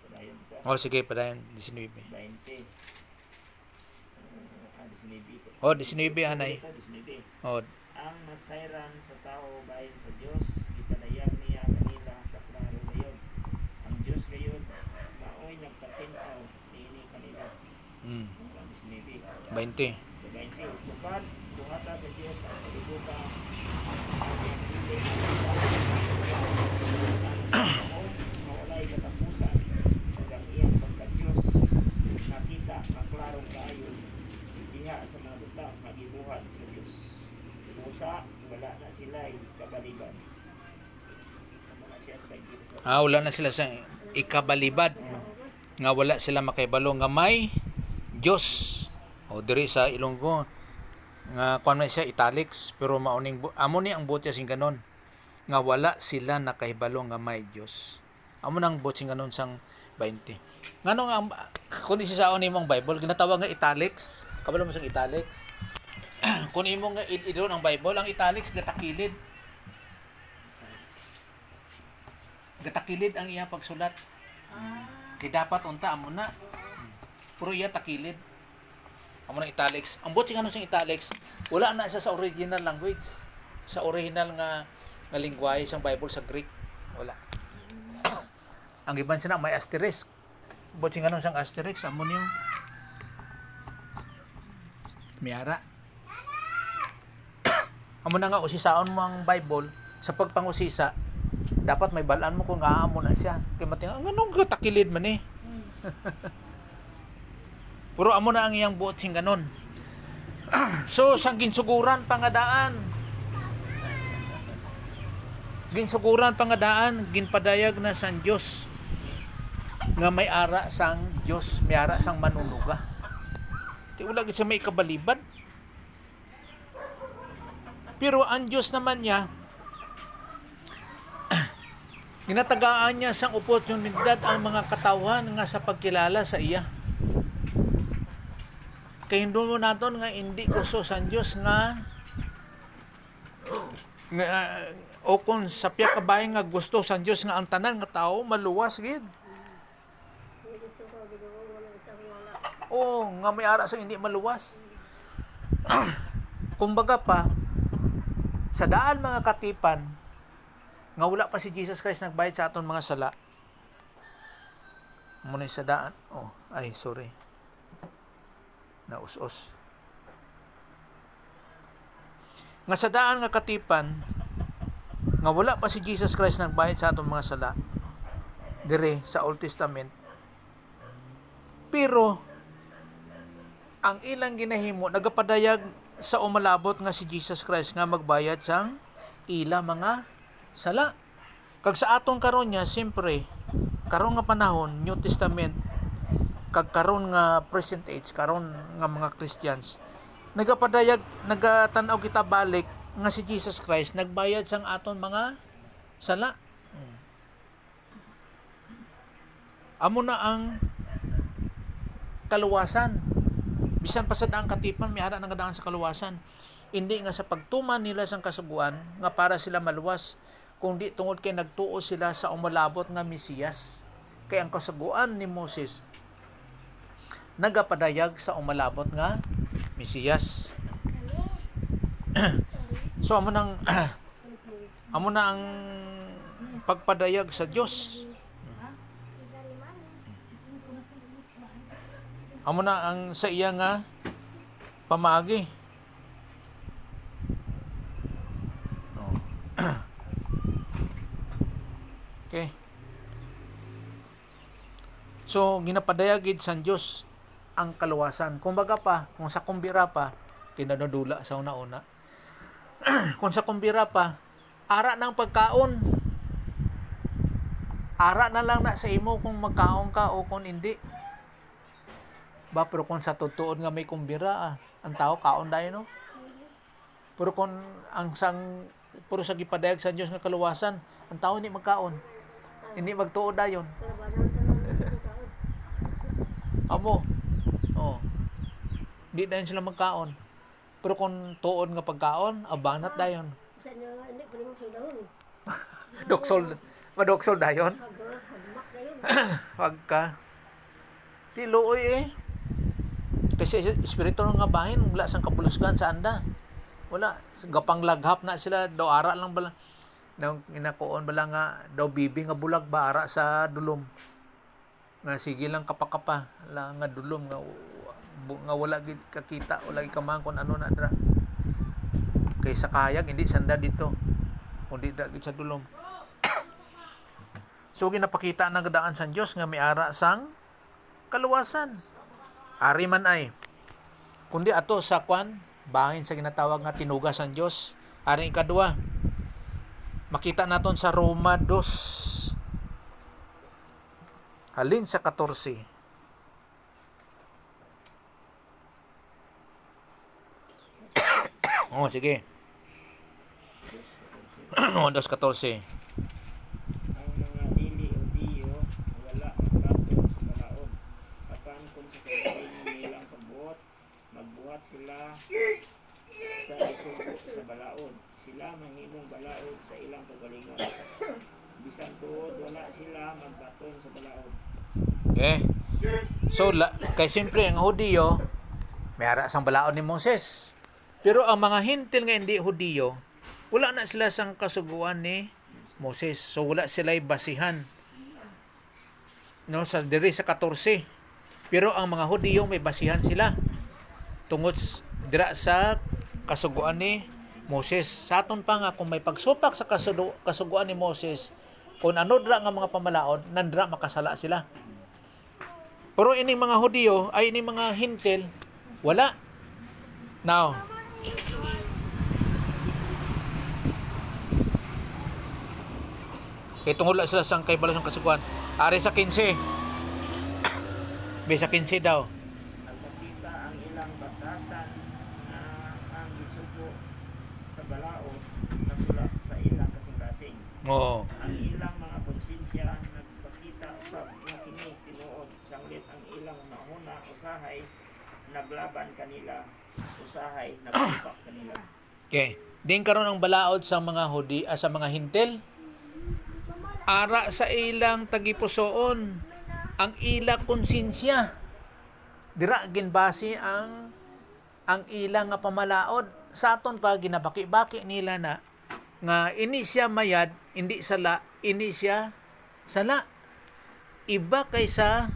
[SPEAKER 5] Padayon ta
[SPEAKER 1] Oh, sige padayon 19.
[SPEAKER 5] 20. 19.
[SPEAKER 1] Oh, 19 anay.
[SPEAKER 5] 19.
[SPEAKER 1] Oh,
[SPEAKER 5] Ang masayran sa tao bahin sa Dios, ipadayag niya kanila sa klaro gayon. Ang Dios gayon, maoy nagpatinaw niini kanila.
[SPEAKER 1] mm,
[SPEAKER 5] Ang 19.
[SPEAKER 1] 20.
[SPEAKER 5] Sa 20, sukat, buhata sa Dios ang kalibutan. Maulay katapusan sa iyang pagka-Diyos. Nakita, maklarong kayo. Diha sa mga duta, magibuhat sa Diyos. Musa, wala na sila kabaliban. Wala siya sa 20.
[SPEAKER 1] Wala na sila sa ikabalibad, no? Nga wala sila makaibalo nga may Dios. O diri sa Ilonggo nga kuan man siya italics pero mauning amo ni ang botya sing ganon nga wala sila nakahibalo nga may Dios. Amo nang bot sing ganon sang 20. Ngano nga kun isaon nimong Bible ginatawag nga italics, kabalo mo sang italics. Kun imo nga idon ang Bible, ang italics gatakilid. Gatakilid ang iya pagsulat. Kay dapat unta amo na. Puro iya takilid. Amo nang italics. Ang bot sing ano sing italics, wala na siya sa original language. Sa original nga lingwahe sang Bible sa Greek, wala. Ang iban sina may asterisk. Bot sing ano sang asterisk, amo niyo. Miyara. Amo na nga usisaon mo ang Bible sa pagpangusisa, dapat may balaan mo kung aamo na siya. Kay matinga, anong katakilid man eh. Puro amo na ang iyang buot sing ganon. So, sang ginsuguran pangadaan. Ginsuguran pangadaan, ginpadayag na sang Dios nga may ara sang Dios, may ara sang manunuga. Ti wala gid sa may kabalibad. Pero ang Dios naman niya ginatagaan niya sang oportunidad ang mga katawan nga sa pagkilala sa iya. Kay hindi mo naton nga hindi gusto sa Dios nga o kung sa piya kabay nga gusto sa Dios nga ang tanan nga tao maluwas gid. Nga may ara sa hindi maluwas. Kumbaga pa sa daan mga katipan nga wala pa si Jesus Christ nagbayad sa aton mga sala. Muna sa daan. Sorry. Naus-us. Nga sa daan nga katipan nga wala pa si Jesus Christ nagbayad sa atong mga sala dire sa Old Testament, pero ang ilang ginahimo nagapadayag sa umalabot nga si Jesus Christ nga magbayad sang ila mga sala. Kag sa atong karon nya siyempre karon nga panahon New Testament kag karon nga present age, karon nga mga Christians, nagapadayag, nagatanaw kita balik nga si Jesus Christ nagbayad sang aton mga sala. amo na ang kaluwasan. Bisan pa sa daang katipan, may ara nang daan sa kaluwasan. Hindi nga sa pagtuman nila sang kasuguan nga para sila maluwas, kundi tungod kay nagtuo sila sa umalabot nga Mesiyas. Kay ang kasuguan ni Moses nagapadayag sa umalabot nga Mesiyas. So amo nang amo na ang pagpadayag sa Dios. Amo na ang sa iya nga pamaagi. No. Okay. So ginapadayagid sa Dios ang kaluwasan. Kumbaga pa, kung sa kumbira pa, tinanodula sa una-una. Kung sa kumbira pa, ara ng pagkaon. Ara na lang na sa imo kung magkaon ka o kung hindi. Ba, pero kung sa totoo nga may kumbira, ang tao kaon dahil, no? Pero kung puro sa gipadayag sa Diyos nga kaluwasan, ang tao hindi magkaon. Hindi magtuo dayon. Amo. Oh. Di dayon sila magkaon. Pero kung tuon nga pagkaon, abanat dayon.
[SPEAKER 2] Sa inyo nga, hindi pa rin mo sa dahon.
[SPEAKER 1] Madoksol dayon.
[SPEAKER 2] Hagmak dayon.
[SPEAKER 1] Pagka tiluoy eh. Kasi espiritu nga bahin, wala sang kabulusgan sa anda. Wala. Gapang laghap na sila. Daw ara lang bala. Daw inakuon bala nga, daw bibi nga bulag ba ara sa dulom. Nga sige lang kapakapa. Lang nga dulom nga wala gid kakita. Wala gid kamang kung ano na dra. Kay sa kayag, hindi sanda dito. Kundi dra gid sa dulom. So ginapakita ng daan sa Dios nga may ara sang kaluwasan. Ari man ay. Kundi ato sa kwan, bahin sa ginatawag nga tinugas ang Dios. Ari ikadua. Makita naton sa Roma 2. Halin sa 14. Oh, sige. 2:14.
[SPEAKER 5] Ang mga dili o diyo wala magkatong sa balaod. Apan kung sa kailangan nilang pagbuhat, magbuhat sila sa isugo sa balaod. Sila mahimong balaod sa ilang kagalingon. Bisan tuod wala sila magbaton sa balaod.
[SPEAKER 1] Okay. So, kay siyempre ang Hudiyo, may ara sang balaod ni Moses. Pero ang mga hintil nga hindi Hudiyo, wala na sila sang kasuguan ni Moses. So, wala sila'y basihan. No, sa diri sa 14. Pero ang mga Hudiyo may basihan sila. Tungod dira sa kasuguan ni Moses. Sa aton pa nga, kung may pagsupak sa kasuguan ni Moses, kung ano dira nga mga pamalaod, nandra makasala sila. Pero ining mga Hudiyo, ay ining mga hintil, wala. Now, kay tungod lang sila sang kay balas ng kasuguan. Ari sa 15. Be sa 15 daw.
[SPEAKER 5] Ang makita ang ilang batasan na ang isugo sa balaod nasulat sa ilang kasing-kasing.
[SPEAKER 1] Oo.
[SPEAKER 5] Ang ilang mga konsensya nagpakita sa mga kini tinuod sanglit ang ilang mahuna usahay naglaban kanila usahay nagtupak kanila.
[SPEAKER 1] Okay. Din karon ang balaod sa mga sa mga hintil. Ara sa ilang tagipusoon ang ila konsensya. Dira ginbase ang ilang nga pamalaod. Sa aton pa ginabaki-baki nila na nga ini siya mayad, hindi sala, ini siya sala. Iba kaysa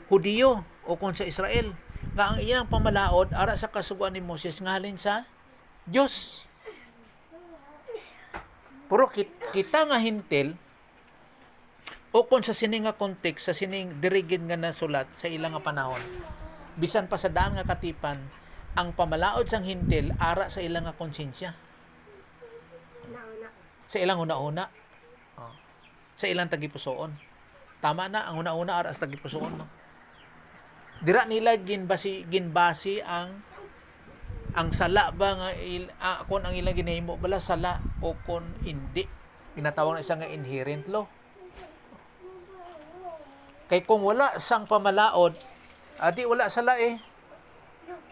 [SPEAKER 1] Hudiyo o kung sa Israel nga ang ilang pamalaod ara sa kasuguan ni Moses ngalin sa Dios. Pero kita nga hintil o kung sa sining nga kontekst, sa sining dirigin nga nasulat sa ilang nga panahon, bisan pa sa daan nga katipan, ang pamalaod sang hintil ara sa ilang nga konsensya. Sa ilang una-una. Oh. Sa ilang tagipusoon. Tama na, ang una-una ara sa tagipusoon. No? Dira nila ginbasi ang sala ba nga kung ang ilang ginahimo bala sala o kung hindi. Ginatawag na isa nga inherent law. Kay kung wala sang pamalaod, adi wala sala eh.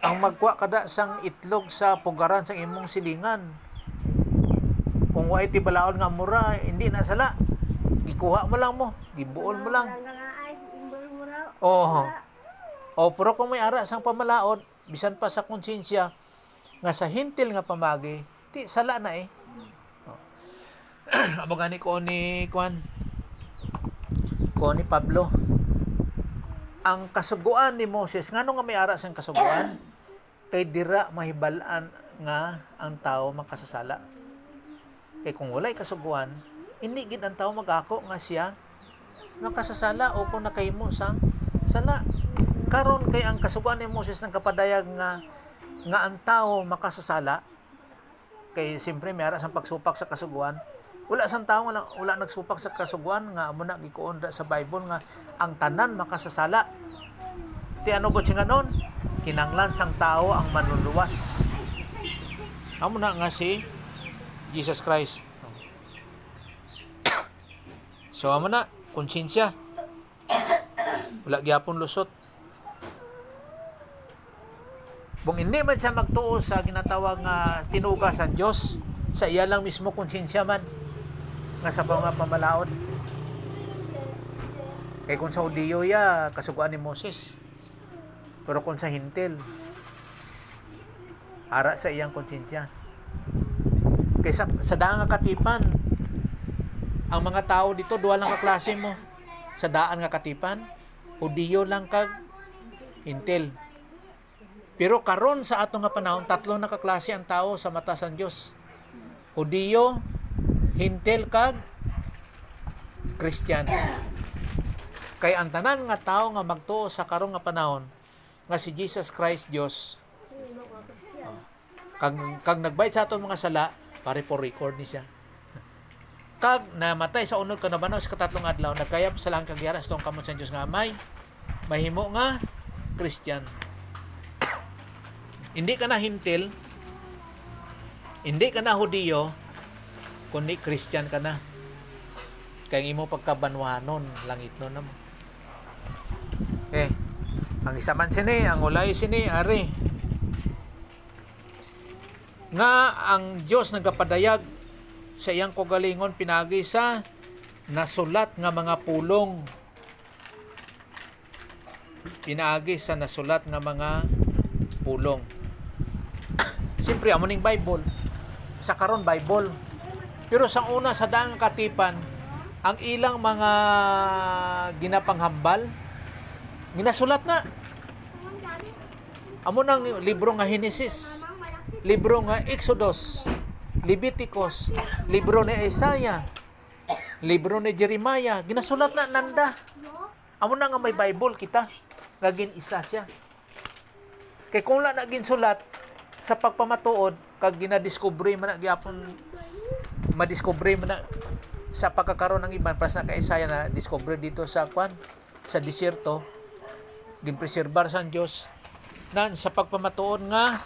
[SPEAKER 1] Ang magwa kada sang itlog sa pugaran sang imong silingan. Kung wa iti balaod nga mura, hindi na sala. Gikuha mo lang mo, gibuol mo lang.
[SPEAKER 2] Wala nga ay, imbol mo raw.
[SPEAKER 1] Oo.
[SPEAKER 2] Wala.
[SPEAKER 1] O pero kung may ara sang pamalaod, bisan pa sa konsensya nga sa hintil nga pamagi, di sala na eh. Amo gani ko ni Juan. Ko ni Pablo. Ang kasuguan ni Moses, ngano nga may ara sang kasuguan? Kay dira mahibalaan nga ang tao makasasala. Kay kung walay kasuguan, hindi gid ang tao magako nga siya nakasasala o kung nakahimo sang sala. Karon kay ang kasuguan ni Moses ng kapadayag nga ang tao makasasala, kay siyempre may ara sang pagsupak sa kasuguan. Wala sang tao wala nagsupak sa kasuguan nga amo na gikuon sa Bible nga ang tanan makasasala. Ti ano gud singa nun? Kinanglan sang tao ang manluluwas. Amo na nga si Jesus Christ. So amo na konsensya. Wala gyapon lusot. Kung hindi man siya magtuo sa ginatawag nga tinuga sa Diyos, sa iya lang mismo konsensya man nga sa mga pamalaod. Kaya kung sa Hudiyo ya, kasuguan ni Moses. Pero kung sa Hintil, ara sa iyang konsensya. Kaya sa daan nga katipan, ang mga tao dito, duwa lang ka klase mo. Sa daan nga katipan, Hudiyo lang kag Hintil. Pero karon sa atong nga panahon, tatlo na kaklase ang tao sa mata sa Dios. Hudiyo, Hintil kag Kristiyano. Kay ang tanan nga tao nga magtuo sa karon nga panahon nga si Jesus Christ Dios. Kag nagbayad sa atong mga sala, pare for record ni siya. Kag namatay sa unod kanabanaw sa katatlong adlaw, nagkayap sa lang kagyara sa tong kamot sa Dios nga amay, mahimo nga Kristiyano. Hindi ka na Hintil, hindi ka na Hudiyo, kundi Christian ka na. Kaya imo pagkabanwanon, langit no naman. Ang isa man sini, ang ulay sini, ari. Nga ang Diyos nagapadayag sa iyang kagalingon pinagi sa nasulat nga mga pulong. Pinagi sa nasulat nga mga pulong. Siyempre, amo ning Bible. Sa karon Bible. Pero sa una, sa daang katipan, ang ilang mga ginapanghambal, ginasulat na. Amo nang libro nga Genesis, libro nga Exodus, Leviticus, libro ni Isaiah, libro ni Jeremiah, ginasulat na nanda. Amo na nga may Bible kita, gagin isa siya. Kay kung wala na ginsulat, sa pagpamatuod kag ginadiscovery man na gyapon madiscovery man na sa pagkakaroon ng iban pas na kay Isaiah na discovery dito sa kwan sa desierto ginpreserbar sa Dios nan sa pagpamatuod nga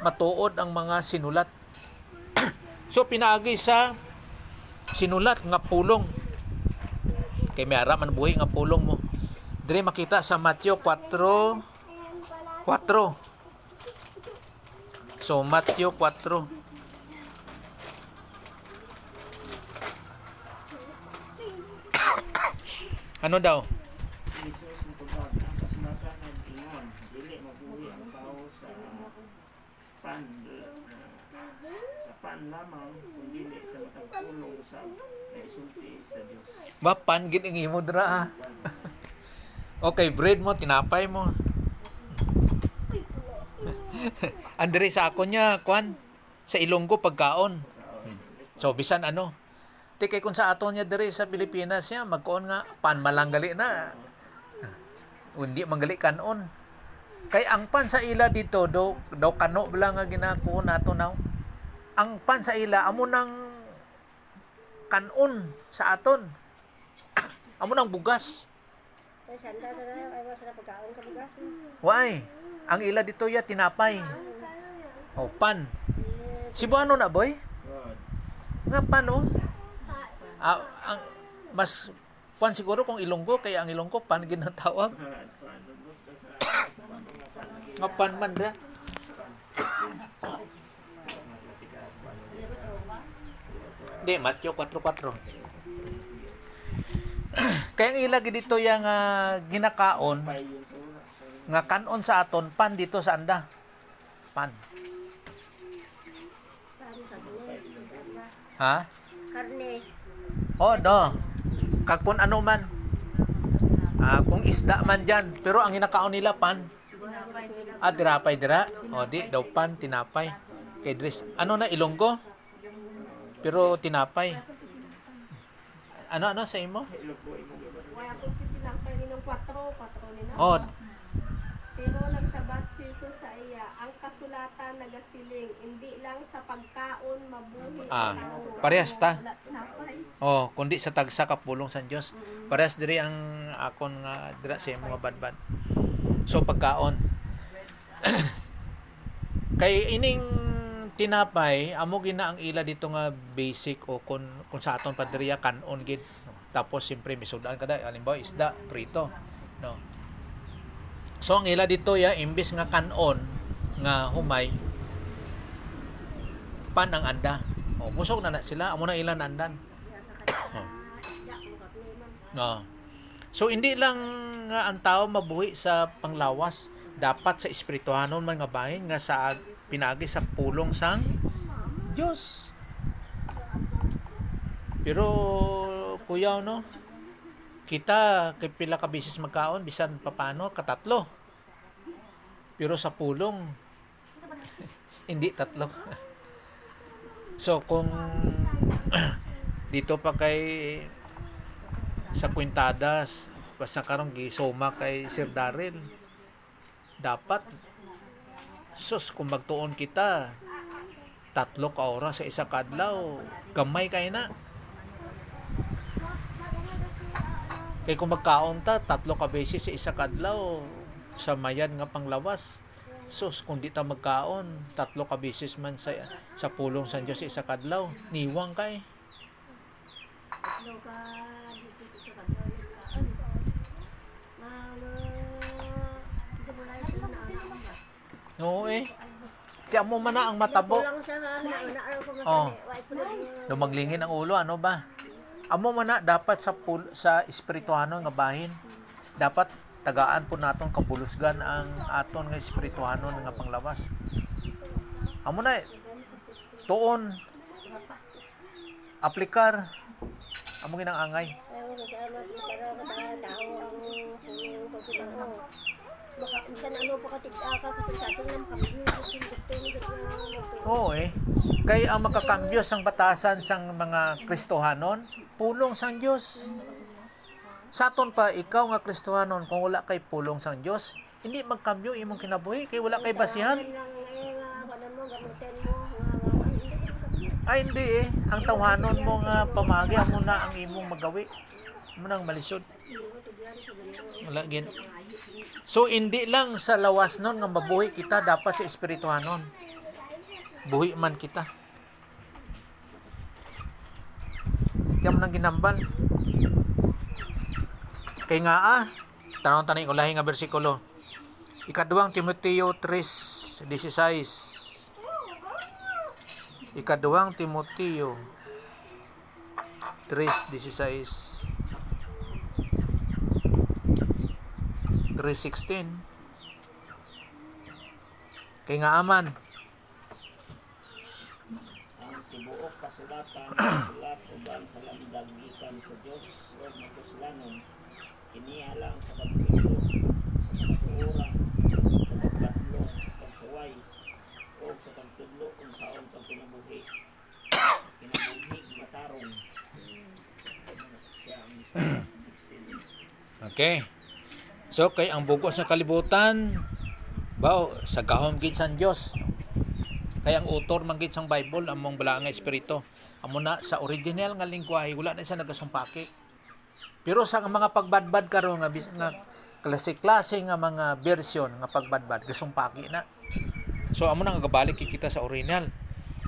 [SPEAKER 1] matuod ang mga sinulat. So pinaagi sa sinulat nga pulong kay may ara man buhi nga pulong mo dire makita sa Matthew 4:4. So, Matthew 4. Ano daw?
[SPEAKER 5] Jesus ang pagkag ang kasulatan ng ingon, dili mabuhi ang tao sa pan lamang kundi sa matag pulong sa naisulti sa Dios.
[SPEAKER 1] Bapan gid ang imo dira. Okay, bread mo, tinapay mo. Andre sa ako niya, kwan, sa Ilonggo pagkaon. So, bisan ano. Kay kung sa ato niya dire sa Pilipinas niya, magkoon nga, pan malanggali na. Hindi manggali kanon. Kay ang pan sa ila dito, daw kano lang nga ginakuon nato now. Ang pan sa ila, amo nang kanon sa aton. Amo nang bugas.
[SPEAKER 2] Ay, sanda sa na, ay wala sila pagkaon sa bugas.
[SPEAKER 1] Why? Ang ila dito ya tinapay. O pan. Cebuano na boy? Nga pan o? Ang mas Kwan siguro kung Ilonggo, kaya ang Ilonggo pan ginatawag. Nga pan man da. Di, Matthew 4:4. Kaya ang ilagi dito yung ginakaon, nga kanon sa aton, pan dito sa anda. Pan. Ha?
[SPEAKER 2] Karne.
[SPEAKER 1] Oh, do. Kung ano man. Kung isda man dyan. Pero ang ginakaon nila, pan. Tinapay dira. O, di, daw pan, tinapay. Kay Dres, ano na, Ilonggo? Pero tinapay. Ano sa imo?
[SPEAKER 3] Wala akong tinapay ni ng 4 ni na.
[SPEAKER 1] Oh,
[SPEAKER 3] Pero nagsabat si Jesus sa iya, ang kasulatan nagasiling, hindi lang sa pagkaon mabuhi ang tao.
[SPEAKER 1] parehas ta.
[SPEAKER 3] Wala tinapay.
[SPEAKER 1] Oh, kundi sa tagsa kapulong sa Dios. Parehas diri ang akon nga dira sa mga badbad. So pagkaon. Kay ining tinapay, amo gina ang ila dito nga basic o kung sa aton padriya kanon gid. Tapos siyempre misudaan kada halimbawa isda prito, no. So ang ila dito imbis nga kanon nga humay pan ang anda. O busog na sila, amo na ilan andan. No. So hindi lang nga ang tao mabuhi sa panglawas, dapat sa espirituhanon man nga bahin nga sa pinagi sa pulong sang Dios. Pero kuya no, kita kay pila ka beses magkaon bisan papano katatlo. Pero sa pulong hindi tatlo. So kung dito pa kay sa kwintadas basta karong gisoma kay Sir Darrell, dapat sus kung magtuon kita 3 ka oras sa isa kadlaw, gamay kay na. Kay kung magkaon ta 3 ka beses sa isa kadlaw sa mayan nga panglawas, sus kung di ta magkaon 3 ka beses man sa pulong sa Dios sa isa kadlaw, niwang kay.
[SPEAKER 2] Tatlo ka dito sa kadlaw nagkaan. Hindi mo lang sila na anak.
[SPEAKER 1] Oo kaya mo man na ang matabo.
[SPEAKER 2] Kulang sa na ko
[SPEAKER 1] Oh.
[SPEAKER 2] masali.
[SPEAKER 1] Lumaglingin ang ulo, ano ba? Amo man na dapat sa espirituhano nga bahin. Dapat tagaan po naton kabulusgan ang aton nga espirituhano nga panglawas. Amo na tuon aplikar amo ginang angay.
[SPEAKER 2] Ayaw ko sa amat para tao ang pagkakao. Baka minsan ano pa katig-aka kasi sa atin lang
[SPEAKER 1] Oo kay ang makakambyo sang batasan sang mga Kristohanon, pulong sang Dios. Sa aton pa ikaw nga Kristohanon, kung wala kay pulong sang Dios, hindi magkambyo imong kinabuhi kay wala kay basihan. Ay hindi ang tawhanon mo nga pamagi amo na ang imong magawi. Amo nang malisod. Wala gid. So hindi lang sa lawas nun nga mabuhi kita, dapat sa espirituhanon. Buhi man kita. Diyan mo nang ginambal. Kay nga tanong-tanong ko lahi nga bersikulo. Ikaduhang Timoteo 3:16. Ikaduhang Timoteo 3:16. 3:16. Kay nga aman
[SPEAKER 5] Ang tibuok kasulatan sulat uban sa landag gikan sa Dios ug matuslanon kiniya lang sa pagtuo sa pagtuora sa pagkatlo pagsuway o sa pagtudlo kung saon pag kinabuhi matarong siya ang 16.
[SPEAKER 1] okay. So kay ang bugos sa kalibutan sa gahom gid sa Dios. Kay ang author man gid sang Bible among bala nga espiritu. Amo na sa original nga lengguwahe wala na siya nagasumpaki. Pero sa mga pagbadbad karon nga klase-klase nga mga version nga pagbadbad gasumpaki na. So amo na nga gabalik kita sa original.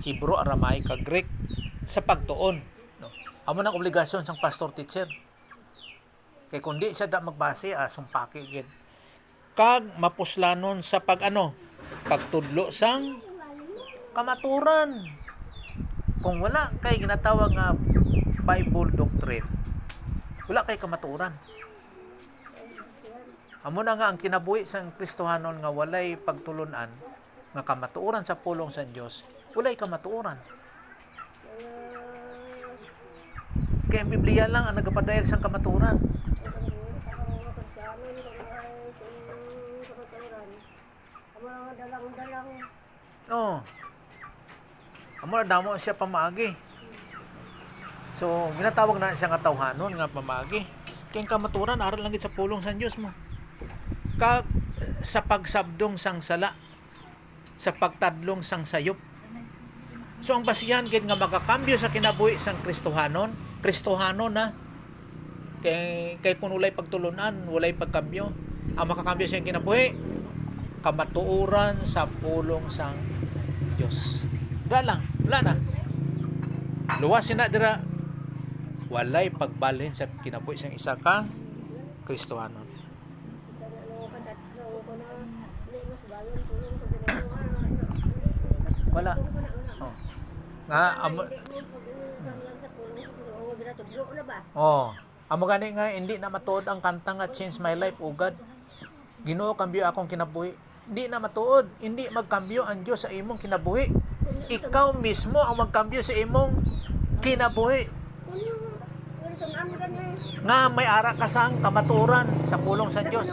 [SPEAKER 1] Hebrew, Aramaic, kag Greek sa pagtuon, no. Amo nang obligasyon sang pastor teacher. Kay kundi siya da magbase sumpaki gid. Kag mapuslanon sa pagtudlo sang kamaturan. Kung wala kay ginatawag nga Bible doctrine, wala kay kamaturan. Amo na nga ang kinabuhi sang Kristohanon nga walay pagtulunan nga kamatuoran sa pulong sa Dios, walay kamatuoran. Kaya ang Biblia lang ang nagapadayag sang kamatuoran. Oh. Amo na damo siya pamaagi. So, ginatawag na siya nga tawhanon nga pamaagi. Kaya ang kamatuoran aral lang gid sa pulong sa Dios mo. Kag sa pagsabdong sang sala, sa pagtadlong sang sayop. So ang basihan gid nga makakambyo sa kinabuhi sang Kristohanon na kay kung walay pagtulunan, walay pagkambyo, ang makakambyo sa kinabuhi kamatuoran sa pulong sang Dios. Wala na. Luwas na dira walay pagbalhin sa kinabuhi sang isa ka Kristohanon. Wala. Oh. Nga amo gani nga hindi na matuod ang kanta nga Change My Life ugad. Ginoo kambyo akong kinabuhi. Hindi na matuod, hindi magkambyo ang Dios sa imong kinabuhi. Ikaw mismo ang magkambyo sa imong kinabuhi. Nga may ara ka sang kamaturan sa pulong sa Dios.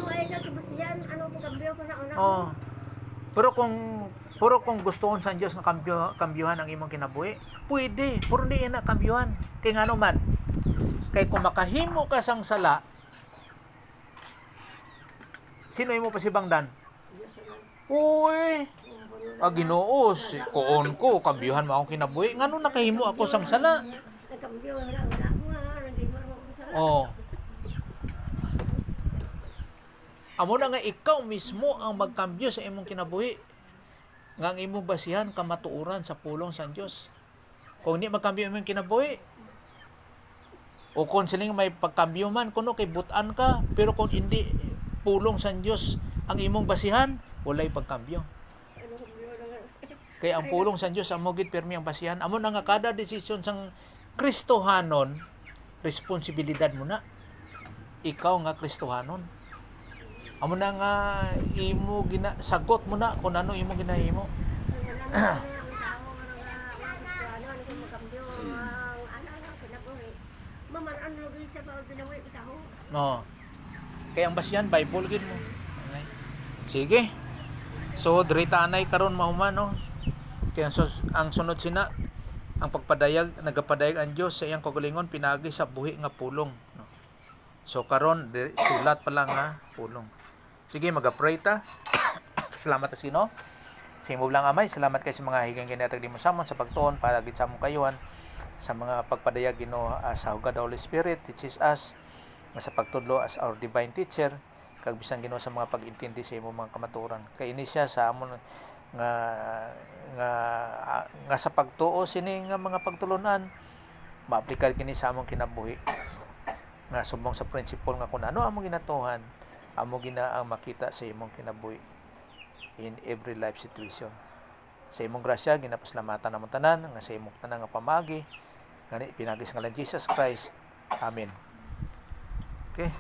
[SPEAKER 1] Oh. Pero kung gustoon sa Dios nga kambyuhan ang imong kinabuhi, pwede. Pero hindi na kambyuhan. Kay ngano man? Kay kung makahimo ka sang sala, sino imo pasibangdan? Uy, Ginoo, kuon ko, kambyuhan mo akong kinabuhi. Ngano nakahimo ako sang sala? Oh. Amo na nga ikaw mismo ang magkambyo sa imong kinabuhi. Nga ang imong basihan kamatuoran sa pulong sa Dios. Kung hindi magkambyo imong kinabuhi, o kung siling may pagkambyo man kuno kay butan ka, pero kung hindi pulong sa Dios ang imong basihan, walay pagkambyo. Kaya ang pulong sa Dios amo gid pirmi ang basihan. Amo na nga kada desisyon sang Kristohanon, responsibilidad mo na. Ikaw nga Kristohanon. Amo na nga imo sagot mo na kung ano imo ginahimo. No. Kaya ang basihan Bible gid mo. Okay. Sige. So diri tanay karon mahuman no. Kaya ang sunod sina ang pagpadayag nagapadayag ang Dios sa iyang kagalingon pinagi sa buhi nga pulong no. So karon sulat pa lang nga pulong. Sige, mag-pray ta. Salamat sa Ginoo. Sa imo lang Amay, salamat kay sa mga higang kinatag di mo samon sa pagtuon para gid sa among kayuhan sa mga pagpadayag Ginoo sa hugad Holy Spirit teaches us nga sa pagtudlo as our divine teacher kag bisan Ginoo sa mga pag-intindi sa imo mga kamatuoran. Kay ini siya sa amon nga sa pagtuo sini nga mga pagtulunan maaplikar kini sa among kinabuhi. Nga subong sa principle nga kun ano among ginatuhan amo gina ang makita sa imong kinabuhi in every life situation. Sa imong grasya ginapasalamatan namon tanan nga sa imong tanan nga pamagi ngani pinagi sa ngalan Jesus Christ. Amen. Okay.